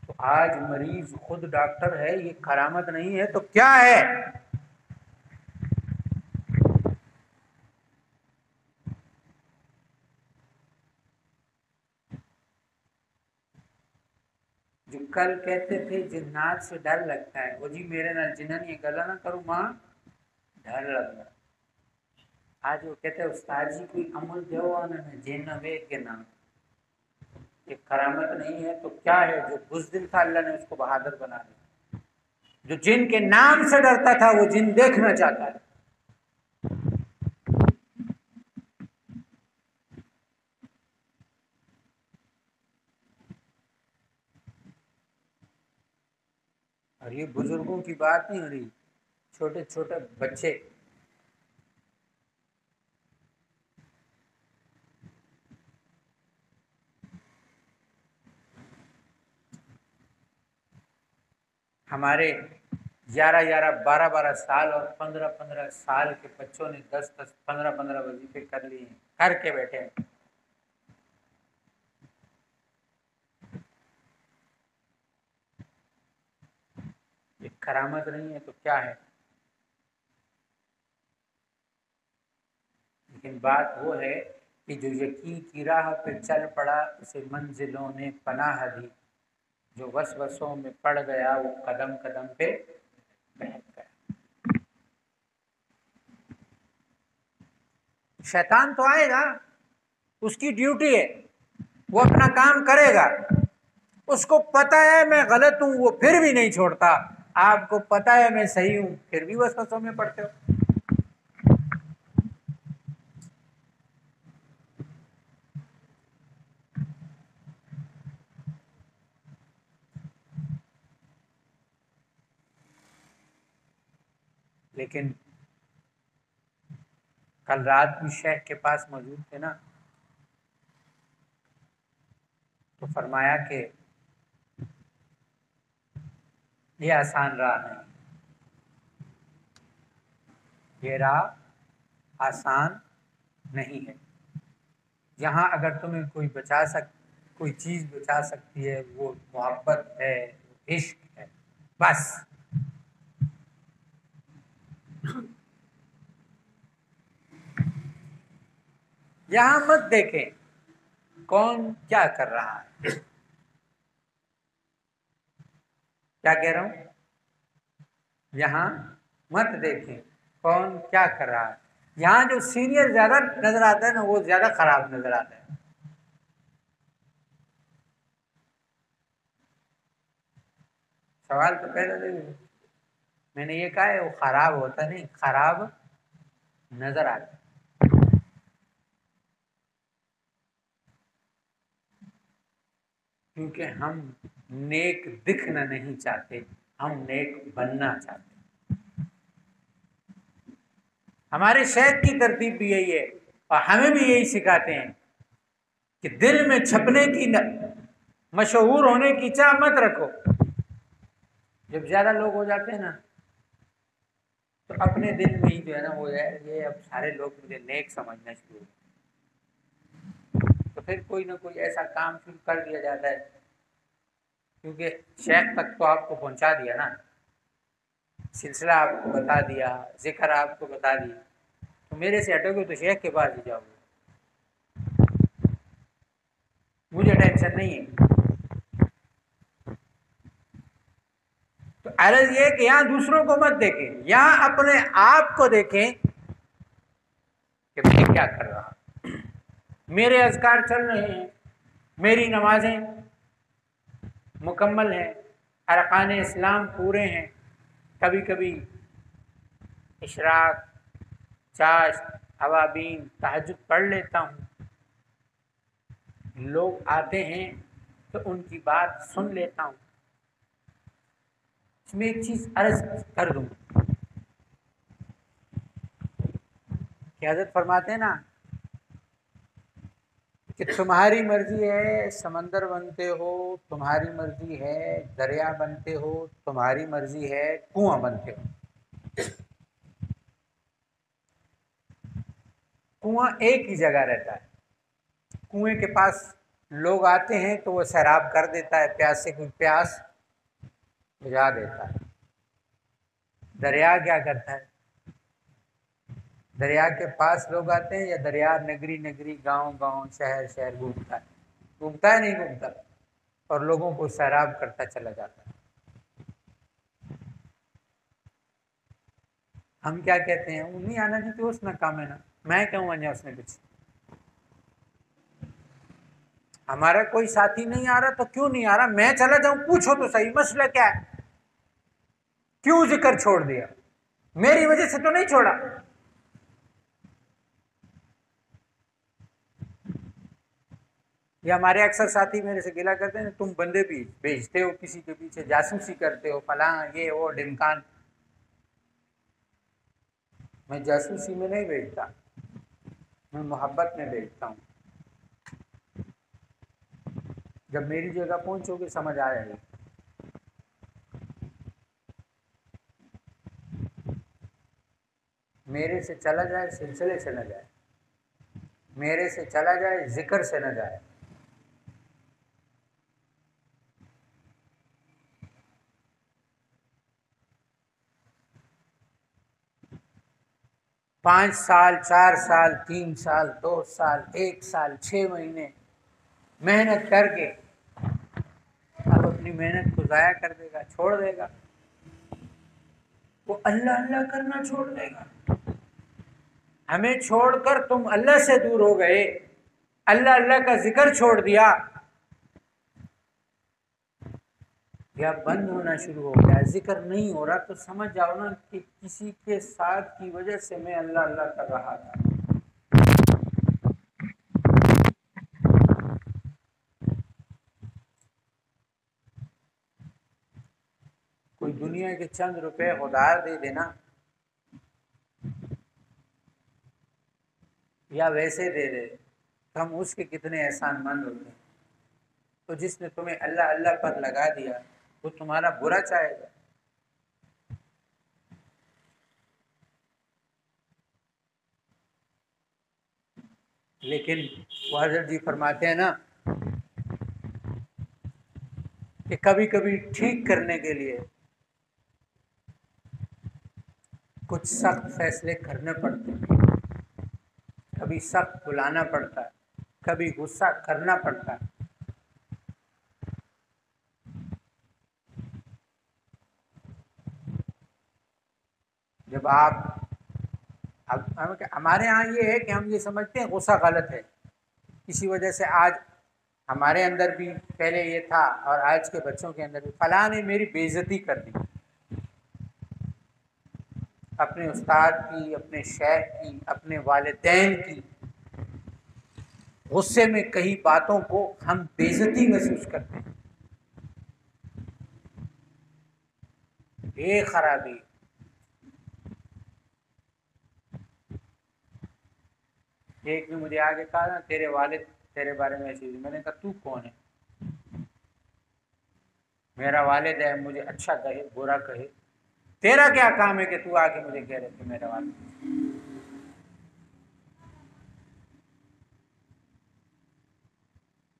تو آج مریض خود ڈاکٹر ہے، یہ کرامت نہیں ہے تو کیا ہے؟ جو کل کہتے تھے جنات سے ڈر لگتا ہے، وہ جی میرے نال جنن یہ گلا نہ کروں ماں ڈر لگتا، آج وہ کہتے ہیں استاد جی کوئی عمل دیو آنا جن نہ ویک کے نام، یہ کرامت نہیں ہے تو کیا ہے؟ جو بزدل تھا اللہ نے اس کو بہادر بنا دیا، جو جن کے نام سے ڈرتا تھا وہ جن دیکھنا چاہتا ہے۔ اور یہ بزرگوں کی بات نہیں ہو رہی، چھوٹے چھوٹے بچے ہمارے 11 12 سال اور 15 سال کے بچوں نے 10 15 وظیفے کر لیے ہیں، کر کے بیٹھے ہیں۔ یہ کرامت نہیں ہے تو کیا ہے؟ لیکن بات وہ ہے کہ جو یقین کی راہ پہ چل پڑا اسے منزلوں نے پناہ دی، جو وسوسوں میں پڑ گیا وہ قدم قدم پہ بہک گیا۔ شیطان تو آئے گا، اس کی ڈیوٹی ہے، وہ اپنا کام کرے گا، اس کو پتا ہے میں غلط ہوں وہ پھر بھی نہیں چھوڑتا، آپ کو پتا ہے میں صحیح ہوں پھر بھی وسوسوں میں پڑتے ہو۔ لیکن کل رات بھی شیخ کے پاس موجود تھے نا، تو فرمایا کہ یہ آسان راہ نہیں، یہ راہ آسان نہیں ہے، جہاں اگر تمہیں کوئی چیز بچا سکتی ہے وہ محبت ہے، عشق ہے، بس۔ یہاں مت دیکھیں کون کیا کر رہا ہے، کیا کہہ رہا ہوں، یہاں مت دیکھیں کون کیا کر رہا ہے، یہاں جو سینئر زیادہ نظر آتا ہے نا وہ زیادہ خراب نظر آتا ہے۔ سوال تو پہلے نہیں، میں نے یہ کہا ہے وہ خراب ہوتا نہیں، خراب نظر آتا ہے۔ کیونکہ ہم نیک دکھنا نہیں چاہتے، ہم نیک بننا چاہتے ہیں۔ ہمارے شیخ کی ترتیب بھی یہی ہے اور ہمیں بھی یہی سکھاتے ہیں کہ دل میں چھپنے کی مشہور ہونے کی چاہ مت رکھو۔ جب زیادہ لوگ ہو جاتے ہیں نا تو اپنے دل میں ہی جو ہے نا وہ ہے یہ اب سارے لوگ مجھے نیک سمجھنا شروع ہو، تو پھر کوئی نہ کوئی ایسا کام شروع کر دیا جاتا ہے، کیونکہ شیخ تک تو آپ کو پہنچا دیا نا، سلسلہ آپ کو بتا دیا، ذکر آپ کو بتا دیا، تو میرے سے ہٹو گے تو شیخ کے پاس ہی جاؤ گے، مجھے ٹینشن نہیں ہے۔ تو عرض یہ کہ یہاں دوسروں کو مت دیکھیں، یہاں اپنے آپ کو دیکھیں کہ میں کیا کر رہا ہوں، میرے اذکار چل رہے ہیں، میری نمازیں مکمل ہیں، ارکان اسلام پورے ہیں، کبھی کبھی اشراق، چاشت، اوابین، تہجد پڑھ لیتا ہوں، لوگ آتے ہیں تو ان کی بات سن لیتا ہوں۔ اس میں ایک چیز عرض کر دوں کہ حضرت فرماتے ہیں نا کہ تمہاری مرضی ہے سمندر بنتے ہو، تمہاری مرضی ہے دریا بنتے ہو، تمہاری مرضی ہے کنواں بنتے ہو۔ کنواں ایک ہی جگہ رہتا ہے، کنویں کے پاس لوگ آتے ہیں تو وہ سیراب کر دیتا ہے، پیاس سے کوئی پیاس بجھا دیتا ہے۔ دریا کیا کرتا ہے؟ دریا کے پاس لوگ آتے ہیں یا دریا نگری نگری، گاؤں گاؤں، شہر شہر گھومتا ہے؟ گھومتا ہے نہیں گھومتا؟ اور لوگوں کو سیراب کرتا چلا جاتا ہے۔ ہم کیا کہتے ہیں، وہ نہیں آنا چاہتے اس نہ کام ہے نا، میں کیوں آنے اس نے پیچھے، ہمارا کوئی ساتھی نہیں آ رہا تو کیوں نہیں آ رہا، میں چلا جاؤں، پوچھو تو صحیح مسئلہ کیا ہے، کیوں ذکر چھوڑ دیا، میری وجہ سے تو نہیں چھوڑا۔ یہ ہمارے اکثر ساتھی میرے سے گلا کرتے ہیں، تم بندے بھی بھیجتے ہو کسی کے پیچھے، جاسوسی کرتے ہو، فلاں یہ وہ ڈمکان۔ میں جاسوسی میں نہیں بھیجتا، میں محبت میں بھیجتا ہوں۔ جب میری جگہ پہنچو گے سمجھ آئے گا۔ میرے سے چلا جائے سلسلے سے نہ جائے، میرے سے چلا جائے ذکر سے نہ جائے۔ 5 سال 4 سال 3 سال 2 سال 1 سال 6 مہینے محنت کر کے اب اپنی محنت کو ضائع کر دے گا، چھوڑ دے گا، وہ اللہ اللہ کرنا چھوڑ دے گا۔ ہمیں چھوڑ کر تم اللہ سے دور ہو گئے، اللہ اللہ کا ذکر چھوڑ دیا، یا بند ہونا شروع ہو گیا، ذکر نہیں ہو رہا، تو سمجھ جاؤ نا کہ کسی کے ساتھ کی وجہ سے میں اللہ اللہ کر رہا تھا۔ کوئی دنیا کے چند روپے ادھار دے دینا یا ویسے دے دے تو ہم اس کے کتنے احسان مند ہوتے ہیں۔ تو جس نے تمہیں اللہ اللہ پر لگا دیا وہ تمہارا برا چاہے گا۔ لیکن وہ حضرت جی فرماتے ہیں نا کہ کبھی کبھی ٹھیک کرنے کے لیے کچھ سخت فیصلے کرنے پڑتے ہیں، کبھی سخت بلانا پڑتا ہے، کبھی غصہ کرنا پڑتا ہے۔ جب آپ ہمارے ہاں یہ ہے کہ ہم یہ سمجھتے ہیں غصہ غلط ہے، اسی وجہ سے آج ہمارے اندر بھی پہلے یہ تھا اور آج کے بچوں کے اندر بھی، فلاں نے میری بے عزتی کر دی، اپنے استاد کی، اپنے شیخ کی، اپنے والدین کی، غصے میں کئی باتوں کو ہم بے عزتی محسوس کرتے ہیں۔ یہ خرابی۔ ایک نے مجھے آگے کہا نا تیرے والد تیرے بارے میں ایسی، میں نے کہا تو کون ہے؟ میرا والد ہے، مجھے اچھا کہے برا کہے، تیرا کیا کام ہے کہ تو آ کے مجھے کہہ رہے کہ میرا والد؟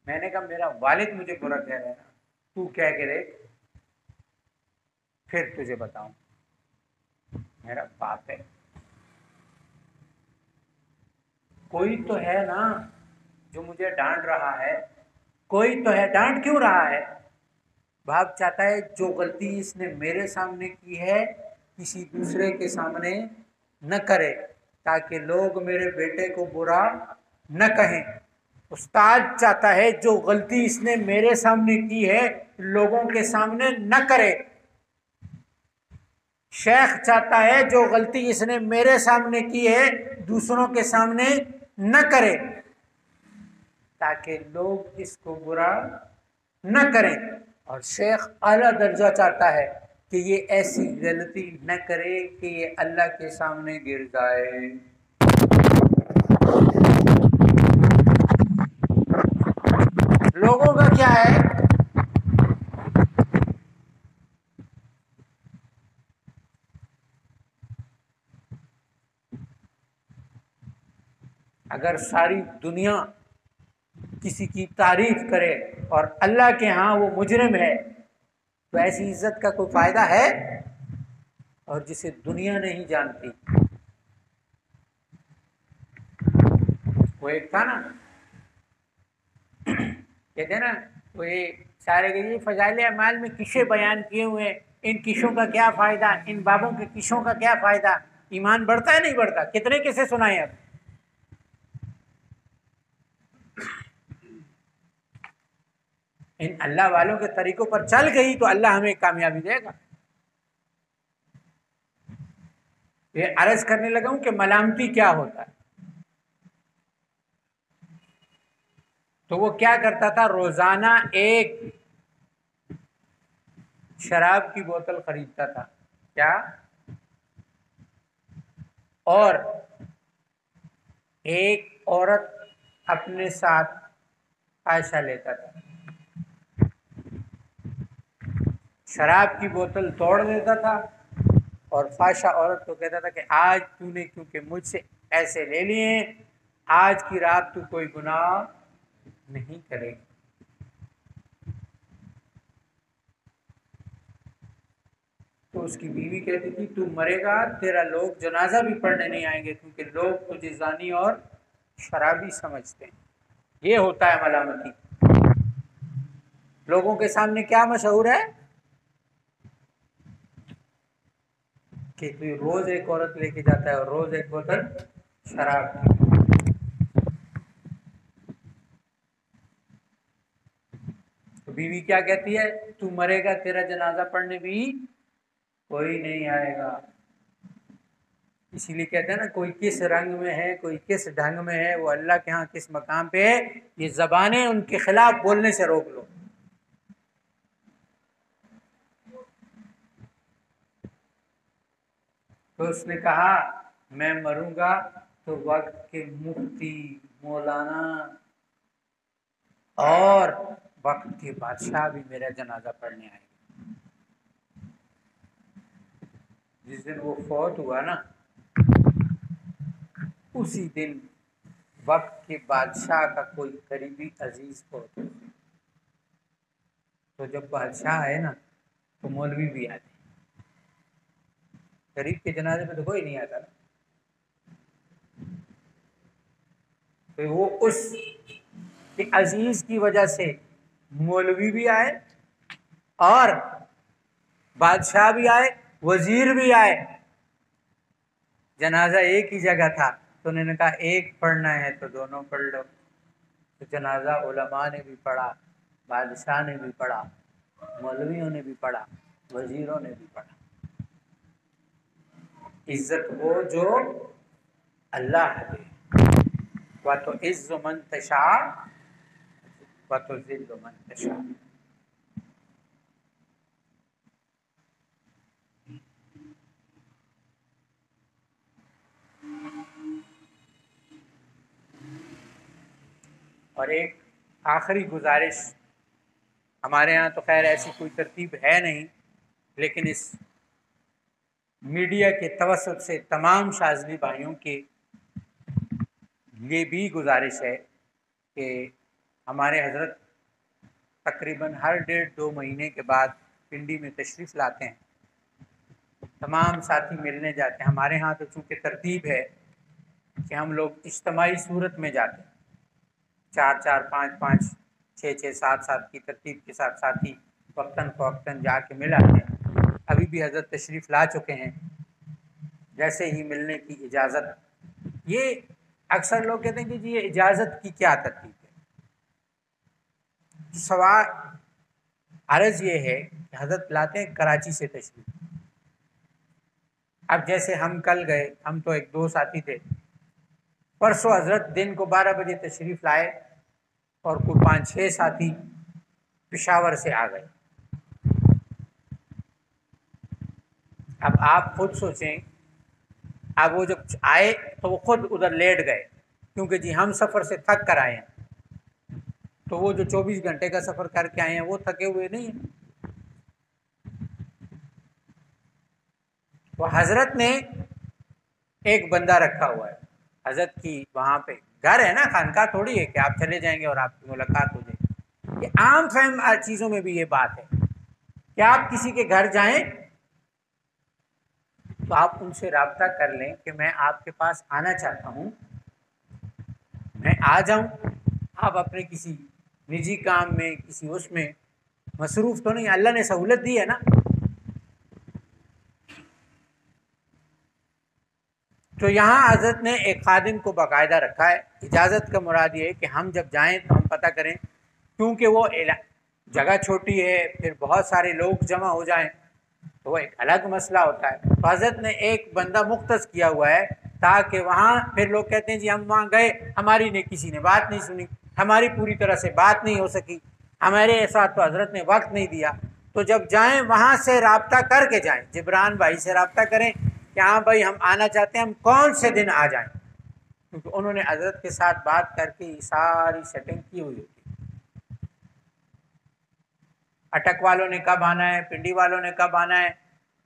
میں نے کہا میرا والد مجھے برا کہہ رہا ہے نا، تو کہہ کے دیکھ پھر تجھے بتاؤں، میرا باپ ہے۔ کوئی تو ہے نا جو مجھے ڈانٹ رہا ہے، کوئی تو ہے، ڈانٹ کیوں رہا ہے؟ باپ چاہتا ہے جو غلطی اس نے میرے سامنے کی ہے کسی دوسرے کے سامنے نہ کرے، تاکہ لوگ میرے بیٹے کو برا نہ کہیں۔ استاد چاہتا ہے جو غلطی اس نے میرے سامنے کی ہے لوگوں کے سامنے نہ کرے، شیخ چاہتا ہے جو غلطی اس نے میرے سامنے کی ہے دوسروں کے سامنے نہ کرے، تاکہ لوگ اس کو برا نہ کریں، اور شیخ اعلیٰ درجہ چاہتا ہے کہ یہ ایسی غلطی نہ کرے کہ یہ اللہ کے سامنے گر جائے۔ لوگوں کا کیا ہے؟ اگر ساری دنیا کسی کی تعریف کرے اور اللہ کے ہاں وہ مجرم ہے تو ایسی عزت کا کوئی فائدہ ہے؟ اور جسے دنیا نہیں جانتی، وہ ایک تھا نا کہتے ہیں نا، وہ سارے کہ یہ فضائل اعمال میں قصے بیان کیے ہوئے ہیں، ان قصوں کا کیا فائدہ، ان بابوں کے قصوں کا کیا فائدہ؟ ایمان بڑھتا ہے نہیں بڑھتا؟ کتنے قصے سنائے اب؟ ان اللہ والوں کے طریقوں پر چل گئی تو اللہ ہمیں کامیابی دے گا۔ یہ عرض کرنے لگا ہوں کہ ملامتی کیا ہوتا ہے۔ تو وہ کیا کرتا تھا، روزانہ ایک شراب کی بوتل خریدتا تھا، کیا، اور ایک عورت اپنے ساتھ فاحشہ لیتا تھا، شراب کی بوتل توڑ دیتا تھا اور فاحشہ عورت کو کہتا تھا کہ آج تو نے کیونکہ مجھ سے ایسے لے لیے ہیں، آج کی رات تو کوئی گناہ نہیں کرے گا۔ تو اس کی بیوی کہتی تھی تو مرے گا، تیرا لوگ جنازہ بھی پڑھنے نہیں آئیں گے، کیونکہ لوگ تجھے زانی اور شرابی سمجھتے ہیں۔ یہ ہوتا ہے ملامتی۔ لوگوں کے سامنے کیا مشہور ہے کہ تو روز ایک عورت لے کے جاتا ہے اور روز ایک بوتل شراب۔ تو بیوی کیا کہتی ہے، تو مرے گا، تیرا جنازہ پڑھنے بھی کوئی نہیں آئے گا۔ اسی لیے کہتے ہیں نا، کوئی کس رنگ میں ہے، کوئی کس ڈھنگ میں ہے، وہ اللہ کے ہاں کس مقام پہ ہے، یہ زبانیں ان کے خلاف بولنے سے روک لو۔ تو اس نے کہا میں مروں گا تو وقت کے مفتی، مولانا اور وقت کے بادشاہ بھی میرا جنازہ پڑھنے آئے گا۔ جس دن وہ فوت ہوا نا، اسی دن وقت کے بادشاہ کا کوئی قریبی عزیز فوت ہوا۔ تو جب بادشاہ آئے نا تو مولوی بھی آتے، غریب کے جنازے میں تو کوئی نہیں آتا نا۔ تو وہ اس کے عزیز کی وجہ سے مولوی بھی آئے اور بادشاہ بھی آئے، وزیر بھی آئے۔ جنازہ ایک ہی جگہ تھا تو انہوں نے کہا ایک پڑھنا ہے تو دونوں پڑھ لو۔ تو جنازہ علماء نے بھی پڑھا، بادشاہ نے بھی پڑھا، مولویوں نے بھی پڑھا، وزیروں نے بھی پڑھا۔ عزت وہ جو اللہ دے، وَتُعِزُّ مَن تَشَاءُ وَتُذِلُّ مَن تَشَاءُ۔ اور ایک آخری گزارش، ہمارے ہاں تو خیر ایسی کوئی ترتیب ہے نہیں، لیکن اس میڈیا کے توسط سے تمام شاذلی بھائیوں کے یہ بھی گزارش ہے کہ ہمارے حضرت تقریباً ہر 1.5-2 مہینے کے بعد پنڈی میں تشریف لاتے ہیں، تمام ساتھی ملنے جاتے ہیں۔ ہمارے ہاں تو چونکہ ترتیب ہے کہ ہم لوگ اجتماعی صورت میں جاتے ہیں، 4-4 5-5 6-6 7-7 کی ترتیب کے ساتھ ساتھی وقتاً فوقتاً جا کے مل آتے ہیں۔ ابھی بھی حضرت تشریف لا چکے ہیں، جیسے ہی ملنے کی اجازت، یہ اکثر لوگ کہتے ہیں کہ جی یہ اجازت کی کیا ترتیب ہے؟ سوال عرض یہ ہے کہ حضرت لاتے ہیں کراچی سے تشریف۔ اب جیسے ہم کل گئے، ہم تو 1-2 ساتھی تھے، پرسوں حضرت دن کو 12 بجے تشریف لائے اور کوئی 5-6 ساتھی پشاور سے آ گئے۔ اب آپ خود سوچیں، اب وہ جب آئے تو وہ خود ادھر لیٹ گئے، کیونکہ جی ہم سفر سے تھک کر آئے ہیں، تو وہ جو 24 گھنٹے کا سفر کر کے آئے ہیں وہ تھکے ہوئے نہیں ہیں۔ تو حضرت نے ایک بندہ رکھا ہوا ہے، حضرت کی وہاں پہ گھر ہے نا، خانقاہ تھوڑی ہے کہ آپ چلے جائیں گے اور آپ کی ملاقات ہو جائے گی۔ یہ عام فہم چیزوں میں بھی یہ بات ہے کہ آپ کسی کے گھر جائیں تو آپ ان سے رابطہ کر لیں کہ میں آپ کے پاس آنا چاہتا ہوں، میں آ جاؤں، آپ اپنے کسی نجی کام میں، کسی اس میں مصروف تو نہیں، اللہ نے سہولت دی ہے نا. تو یہاں حضرت نے ایک خادم کو باقاعدہ رکھا ہے. اجازت کا مراد یہ ہے کہ ہم جب جائیں تو ہم پتہ کریں، کیونکہ وہ جگہ چھوٹی ہے، پھر بہت سارے لوگ جمع ہو جائیں تو وہ ایک الگ مسئلہ ہوتا ہے. تو حضرت نے ایک بندہ مختص کیا ہوا ہے تاکہ وہاں پھر لوگ کہتے ہیں جی ہم وہاں گئے، ہماری نے کسی نے بات نہیں سنی، ہماری پوری طرح سے بات نہیں ہو سکی، ہمارے ساتھ تو حضرت نے وقت نہیں دیا. تو جب جائیں وہاں سے رابطہ کر کے جائیں، جبران بھائی سے رابطہ کریں کہ ہاں بھائی ہم آنا چاہتے ہیں، ہم کون سے دن آ جائیں، کیونکہ انہوں نے حضرت کے ساتھ بات کر کے ساری سیٹنگ کی ہوئی ہوتی ہے. اٹک والوں نے کب آنا ہے، پنڈی والوں نے کب آنا ہے،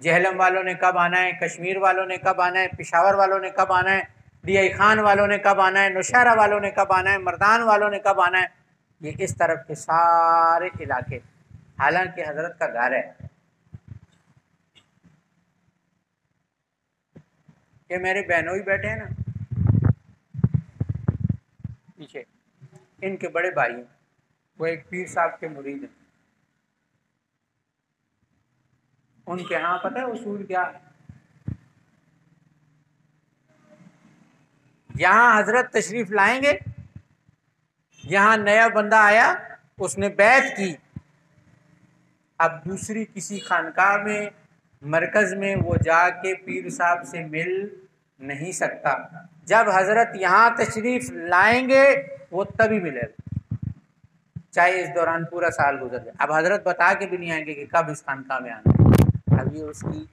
جہلم والوں نے کب آنا ہے، کشمیر والوں نے کب آنا ہے، پشاور والوں نے کب آنا ہے، ڈی آئی خان والوں نے کب آنا ہے، نوشہرہ والوں نے کب آنا ہے، مردان والوں نے کب آنا ہے. یہ اس طرف کے سارے علاقے، حالانکہ حضرت کا گھر ہے. کہ میرے بہنوں ہی بیٹھے ہیں نا پیچھے، ان کے بڑے بھائی ہیں، وہ ایک پیر صاحب کے مرید ہیں. ان کے ہاں پتہ ہے اصول کیا ہے؟ یہاں حضرت تشریف لائیں گے، یہاں نیا بندہ آیا، اس نے بیعت کی، اب دوسری کسی خانقاہ میں، مرکز میں وہ جا کے پیر صاحب سے مل نہیں سکتا. جب حضرت یہاں تشریف لائیں گے وہ تبھی ملے گا، چاہے اس دوران پورا سال گزر جائے. اب حضرت بتا کے بھی نہیں آئیں گے کہ کب اس خانقاہ میں آنا ہے. اب یہ اس کی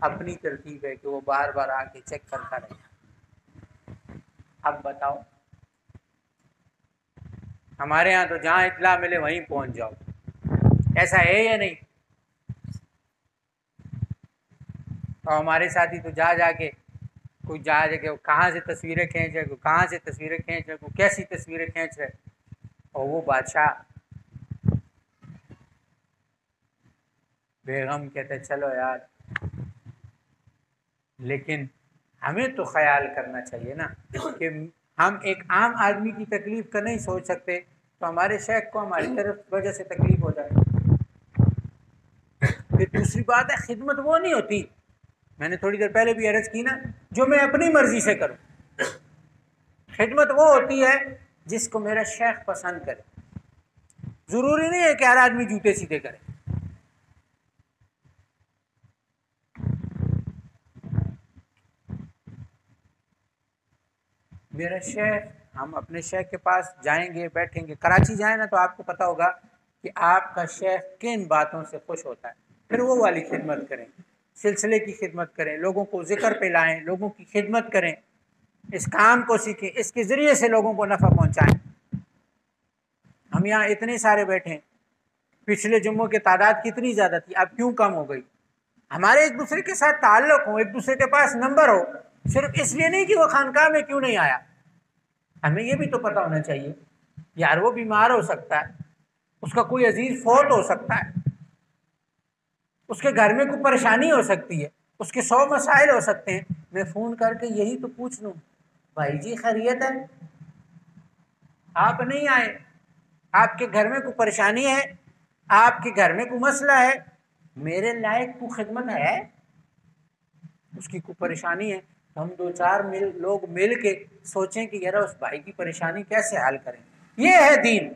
اپنی ترتیب ہے کہ وہ بار بار آ کے چیک کرتا رہے. اب بتاؤ، ہمارے ہاں تو جہاں اطلاع ملے وہیں پہنچ جاؤ، ایسا ہے یا نہیں؟ اور ہمارے ساتھی تو جا کے کوئی جا کے کہاں سے تصویریں کھینچ رہے، کوئی کہاں سے تصویریں کھینچ رہے، کوئی کیسی تصویریں کھینچ رہے، اور وہ بادشاہ بیگم کہتے چلو یار. لیکن ہمیں تو خیال کرنا چاہیے نا کہ ہم ایک عام آدمی کی تکلیف کا نہیں سوچ سکتے تو ہمارے شیخ کو ہماری طرف وجہ سے تکلیف ہو جائے. پھر دوسری بات ہے، خدمت وہ نہیں ہوتی، میں نے تھوڑی دیر پہلے بھی عرض کی نا، جو میں اپنی مرضی سے کروں. خدمت وہ ہوتی ہے جس کو میرا شیخ پسند کرے. ضروری نہیں ہے کہ ہر آدمی جوتے سیدھے کرے. میرا شیخ، ہم اپنے شیخ کے پاس جائیں گے، بیٹھیں گے. کراچی جائیں نا تو آپ کو پتا ہوگا کہ آپ کا شیخ کن باتوں سے خوش ہوتا ہے، پھر وہ والی خدمت کریں، سلسلے کی خدمت کریں، لوگوں کو ذکر پہ لائیں، لوگوں کی خدمت کریں، اس کام کو سیکھیں، اس کے ذریعے سے لوگوں کو نفع پہنچائیں. ہم یہاں اتنے سارے بیٹھے ہیں، پچھلے جمعوں کی تعداد کتنی زیادہ تھی، اب کیوں کم ہو گئی؟ ہمارے ایک دوسرے کے ساتھ تعلق ہو، ایک دوسرے کے پاس نمبر ہو، صرف اس لیے نہیں کہ وہ خانقاہ میں کیوں نہیں آیا. ہمیں یہ بھی تو پتہ ہونا چاہیے یار وہ بیمار ہو سکتا ہے، اس کا کوئی عزیز فوت ہو سکتا ہے، اس کے گھر میں کوئی پریشانی ہو سکتی ہے، اس کے 100 مسائل ہو سکتے ہیں. میں فون کر کے یہی تو پوچھ لوں، بھائی جی خیریت ہے، آپ نہیں آئے، آپ کے گھر میں کوئی پریشانی ہے، آپ کے گھر میں کوئی مسئلہ ہے، میرے لائق کو خدمت ہے، اس کی کوئی پریشانی ہے، ہم 2-4 لوگ مل کے سوچیں کہ یار اس بھائی کی پریشانی کیسے حل کریں. یہ ہے دین.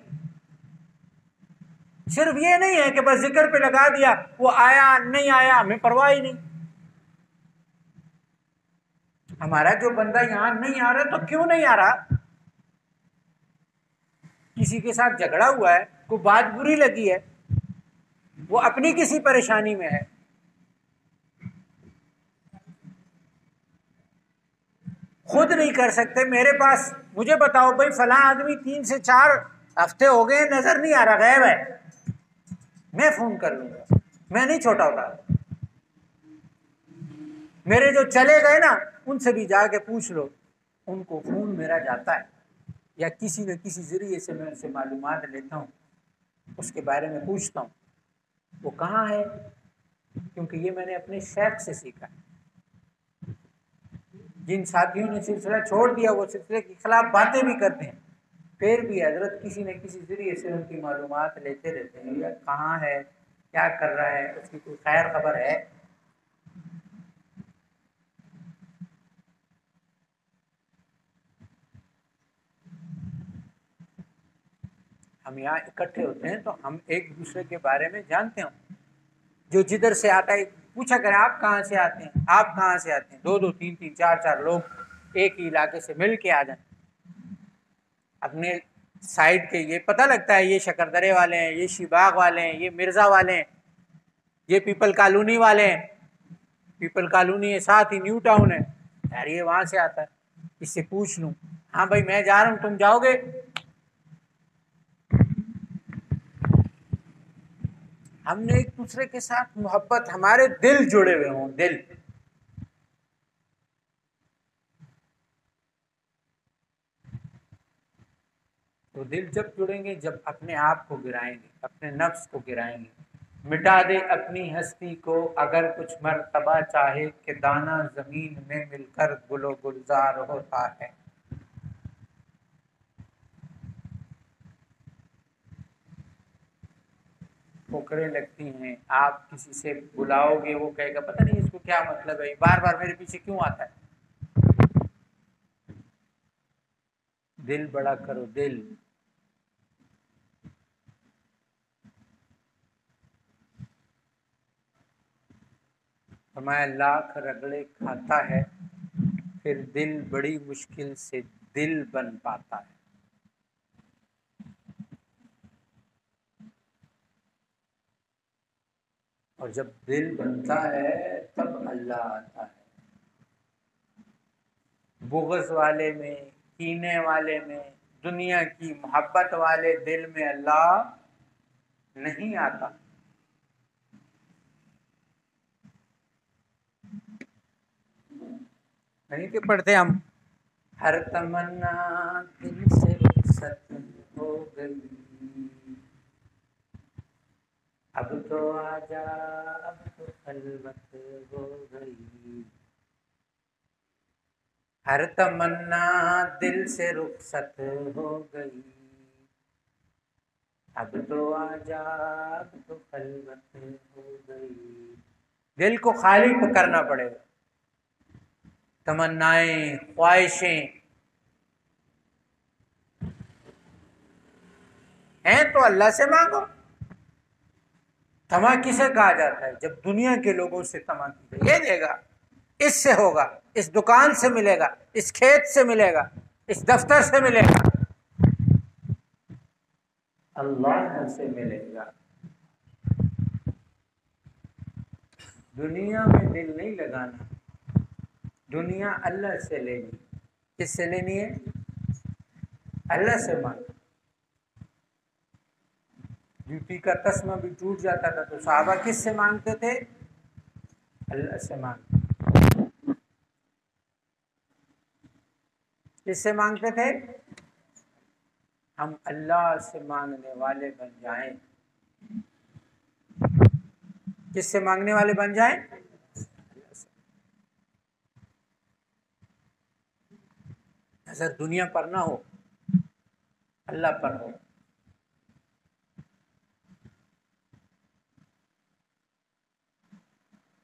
صرف یہ نہیں ہے کہ بس ذکر پہ لگا دیا، وہ آیا نہیں آیا ہمیں پرواہ ہی نہیں. ہمارا جو بندہ یہاں نہیں آ رہا تو کیوں نہیں آ رہا؟ کسی کے ساتھ جھگڑا ہوا ہے، کوئی بات بری لگی ہے، وہ اپنی کسی پریشانی میں ہے. خود نہیں کر سکتے، میرے پاس مجھے بتاؤ بھائی فلاں آدمی 3 سے 4 ہفتے ہو گئے نظر نہیں آ رہا، غائب ہے، میں فون کر لوں گا، میں نہیں چھوٹا ہوتا. میرے جو چلے گئے نا ان سے بھی جا کے پوچھ لو، ان کو فون میرا جاتا ہے یا کسی نہ کسی ذریعے سے میں ان سے معلومات لیتا ہوں، اس کے بارے میں پوچھتا ہوں وہ کہاں ہے، کیونکہ یہ میں نے اپنے شیخ سے سیکھا ہے. جن ساتھیوں نے سلسلہ چھوڑ دیا وہ سلسلے کے خلاف باتیں بھی کرتے ہیں، پھر بھی حضرت کسی نہ کسی ذریعے سے ان کی معلومات لیتے رہتے ہیں، یا کہاں ہے، کیا کر رہا ہے، اس کی کوئی خیر خبر ہے۔ ہم یہاں اکٹھے ہوتے ہیں تو ہم ایک دوسرے کے بارے میں جانتے ہیں، جو جدھر سے آتا ہے پوچھا کریں آپ کہاں سے آتے ہیں، آپ کہاں سے آتے ہیں، دو دو تین تین چار چار لوگ ایک ہی علاقے سے مل کے آ جائیں، اپنے سائڈ کے یہ پتہ لگتا ہے یہ شکردرے والے ہیں، یہ شیباغ والے ہیں، یہ مرزا والے ہیں، یہ پیپل کالونی والے ہیں، پیپل کالونی ہے ساتھ ہی نیو ٹاؤن ہے، یار یہ وہاں سے آتا ہے، اس سے پوچھ لوں، ہاں بھائی میں جا رہا ہوں تم جاؤ گے۔ ہم نے ایک دوسرے کے ساتھ محبت، ہمارے دل جڑے ہوئے ہوں، دل، تو دل جب جڑیں گے، جب اپنے آپ کو گرائیں گے، اپنے نفس کو گرائیں گے، مٹا دے اپنی ہستی کو اگر کچھ مرتبہ چاہے کہ دانہ زمین میں مل کر گل و گلزار ہوتا ہے۔ ٹھوکریں لگتی ہیں، آپ کسی سے بلاؤ گے وہ کہے گا پتہ نہیں اس کو کیا مطلب ہے، بار بار میرے پیچھے کیوں آتا ہے۔ دل بڑا کرو، دل۔ فرمایا لاکھ رگڑے کھاتا ہے پھر دل بڑی مشکل سے دل بن پاتا ہے۔ اور جب دل بنتا ہے تب اللہ آتا ہے۔ بغض والے میں، کینے والے میں، دنیا کی محبت والے دل میں اللہ نہیں آتا۔ نہیں کہ پڑھتے ہم ہر تمنا دل سے رخصت ہو گئی، اب تو آجا اب تو خلوت ہو گئی، ہر تمنا دل سے رخصت ہو گئی، اب تو آجا اب تو خلوت ہو گئی۔ دل کو خالی کرنا پڑے گا، تمنائیں، خواہشیں ہیں تو اللہ سے مانگو۔ تما کسے کہا جاتا ہے؟ جب دنیا کے لوگوں سے تما کی جائے، یہ دے گا، اس سے ہوگا، اس دکان سے ملے گا، اس کھیت سے ملے گا، اس دفتر سے ملے گا، اللہ سے ملے گا۔ دنیا میں دل نہیں لگانا، دنیا اللہ سے لینی۔ کس سے لینی ہے؟ اللہ سے مانگ۔ جوتی کا تسمہ بھی ٹوٹ جاتا تھا تو صحابہ کس سے مانگتے تھے؟ اللہ سے مانگتے۔ کس سے مانگتے تھے؟ ہم اللہ سے مانگنے والے بن جائیں۔ کس سے مانگنے والے بن جائیں؟ نظر دنیا پر نہ ہو، اللہ پر ہو۔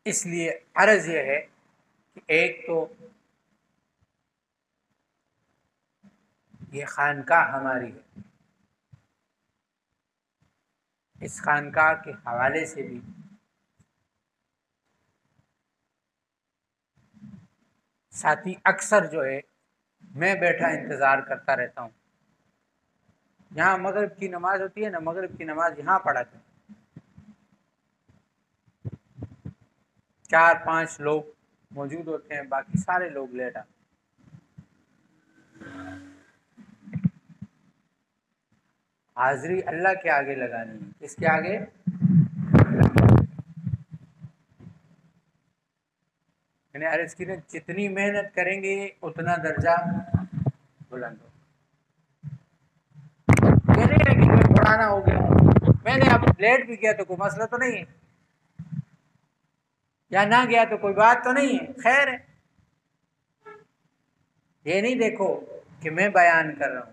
اس لیے عرض یہ ہے کہ ایک تو یہ خانقاہ ہماری ہے، اس خانقاہ کے حوالے سے بھی ساتھی اکثر جو ہے میں بیٹھا انتظار کرتا رہتا ہوں، یہاں مغرب کی نماز ہوتی ہے نا، مغرب کی نماز یہاں پڑھاتے ہیں، 4-5 لوگ موجود ہوتے ہیں، باقی سارے لوگ لیٹ آتے ہیں۔ حاضری اللہ کے آگے لگانی ہے۔ کس کے آگے؟ میں نے عرض کی نا، جتنی محنت کریں گے اتنا درجہ بلند ہو۔ یہ نہیں ہے کہ میں پڑھانا ہو گیا، میں نے اب لیٹ بھی کیا تو کوئی مسئلہ تو نہیں ہے، یا نہ گیا تو کوئی بات تو نہیں ہے، خیر ہے۔ یہ نہیں دیکھو کہ میں بیان کر رہا ہوں،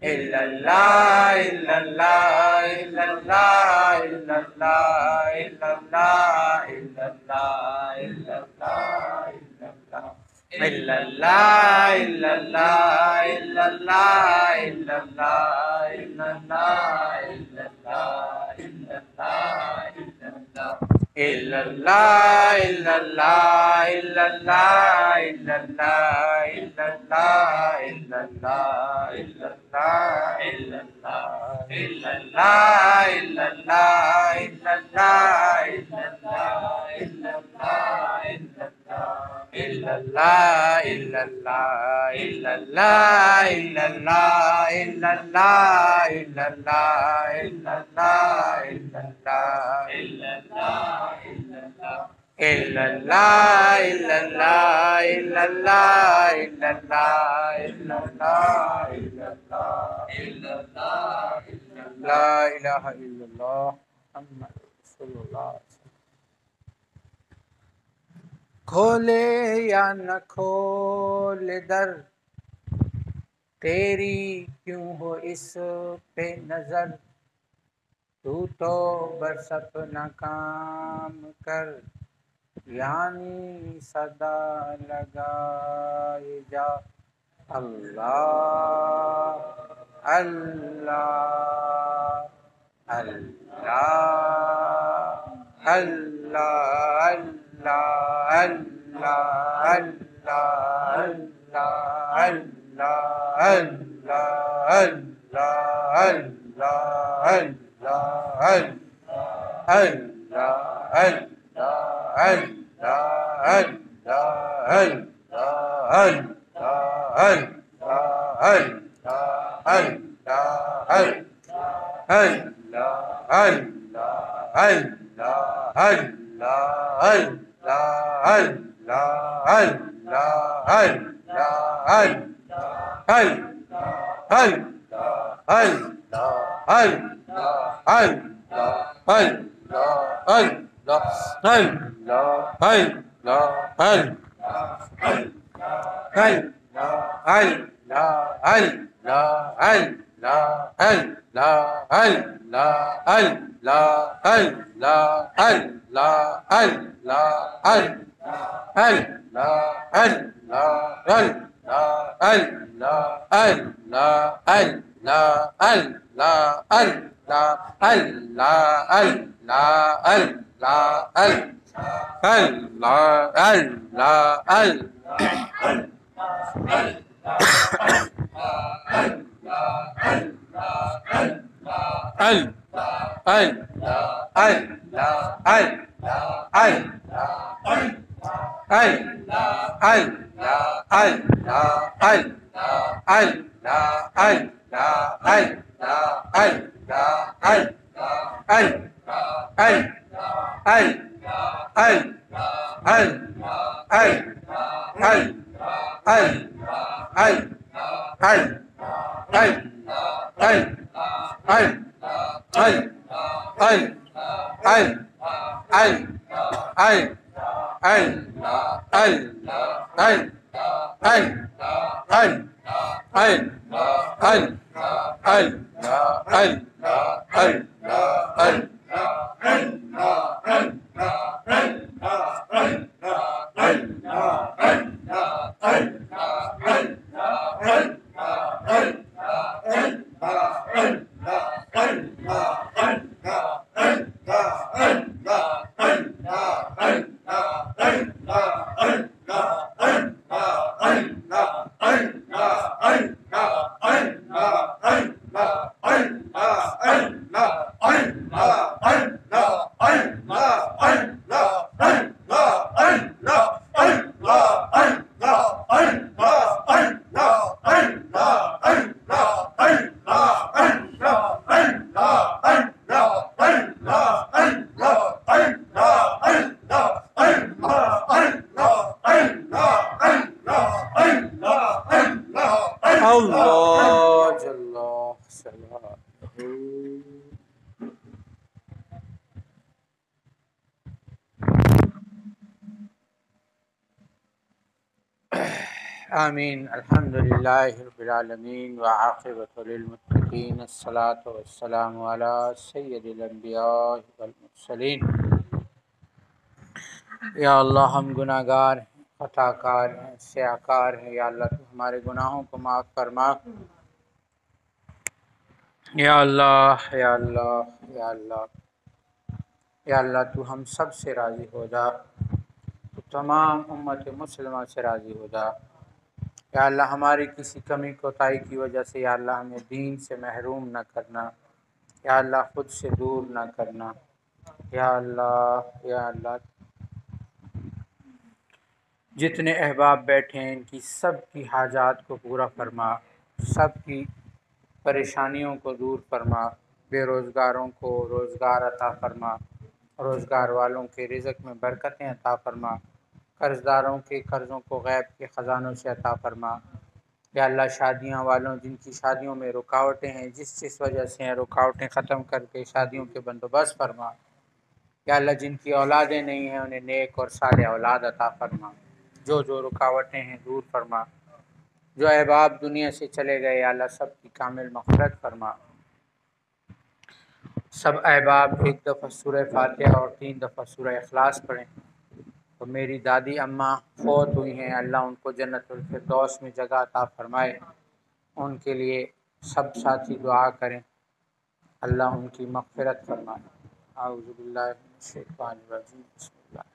illallah, illallah, illallah, illallah, illallah, illallah, illallah, illallah. Illallah, illallah, illallah, illallah, illallah, illallah, illallah, illallah. Illallah, illallah, illallah, illallah, illallah, illallah, illallah, illallah, illallah, illallah, illallah, illallah, illallah, illallah. Illallah, illallah, illallah, illallah, illallah, illallah, illallah, illallah, illallah, illallah. Illallah, illallah, illallah, illallah, illallah, illallah, illallah, illallah. La ilaha illallah, Muhammad Rasulullah. کھولے یا نہ کھولے در تیری کیوں ہو اس پہ نظر تو بس اپنا کام کر یعنی صدا لگائے جا اللہ اللہ اللہ اللہ اللہ اللہ اللہ اللہ اللہ اللہ آمین. الحمدللہ رب العالمین وعاقبۃ للمتقین الصلاۃ والسلام علی سید الانبیاء والمرسلین. یا اللہ ہم گناہ گار ہیں، خطا کار ہیں، سیاہ کار ہیں. یا اللہ تو ہمارے گناہوں کو معاف فرما. یا اللہ یا اللہ یا اللہ یا اللہ تو ہم سب سے راضی ہو جا، تو تمام امت مسلمہ سے راضی ہو جا. یا اللہ ہماری کسی کمی کوتاہی کی وجہ سے یا اللہ ہمیں دین سے محروم نہ کرنا. یا اللہ خود سے دور نہ کرنا. یا اللہ جتنے احباب بیٹھے ہیں ان کی سب کی حاجات کو پورا فرما، سب کی پریشانیوں کو دور فرما. بے روزگاروں کو روزگار عطا فرما، روزگار والوں کے رزق میں برکتیں عطا فرما. قرض داروں کے قرضوں کو غیب کے خزانوں سے عطا فرما. یا اللہ شادیاں والوں جن کی شادیوں میں رکاوٹیں ہیں، جس وجہ سے ہیں، رکاوٹیں ختم کر کے شادیوں کے بندوبست فرما. یا اللہ جن کی اولادیں نہیں ہیں انہیں نیک اور صالح اولاد عطا فرما. جو رکاوٹیں ہیں دور فرما. جو احباب دنیا سے چلے گئے یا اللہ سب کی کامل مغفرت فرما. سب احباب ایک دفعہ سورہ فاتحہ اور 3 دفعہ سورہ اخلاص پڑھیں. تو میری دادی اماں فوت ہوئی ہیں، اللہ ان کو جنت الفردوس میں جگہ عطا فرمائے. ان کے لیے سب ساتھی دعا کریں، اللہ ان کی مغفرت فرمائے. اعوذ باللہ من الشیطان الرجیم. بسم اللہ.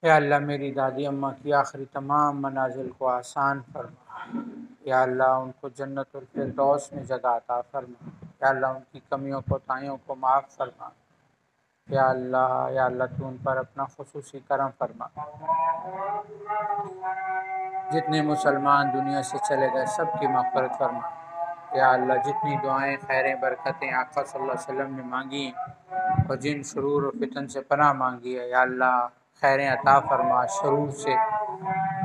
یا اللہ میری دادی اماں کی آخری تمام منازل کو آسان فرما. یا اللہ ان کو جنت الفردوس میں جگہ عطا فرما. یا اللہ ان کی کمیوں کوتاہیوں کو معاف فرما. یا اللہ تو ان پر اپنا خصوصی کرم فرما. جتنے مسلمان دنیا سے چلے گئے سب کی مغفرت فرما. یا اللہ جتنی دعائیں خیریں برکتیں آقا صلی اللہ علیہ وسلم نے مانگی ہیں اور جن شرور و فتن سے پناہ مانگی ہے، یا اللہ خیریں عطا فرما، شرور سے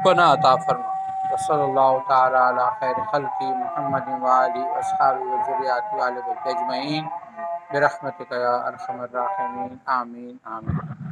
پناہ عطا فرما. وصلی اللہ تعالی علی خیر خلقی محمد وآلہ واصحابہ وذریاتہ وآل بیتہ اجمعین برحمتک یا ارحم الراحمین. آمین آمین.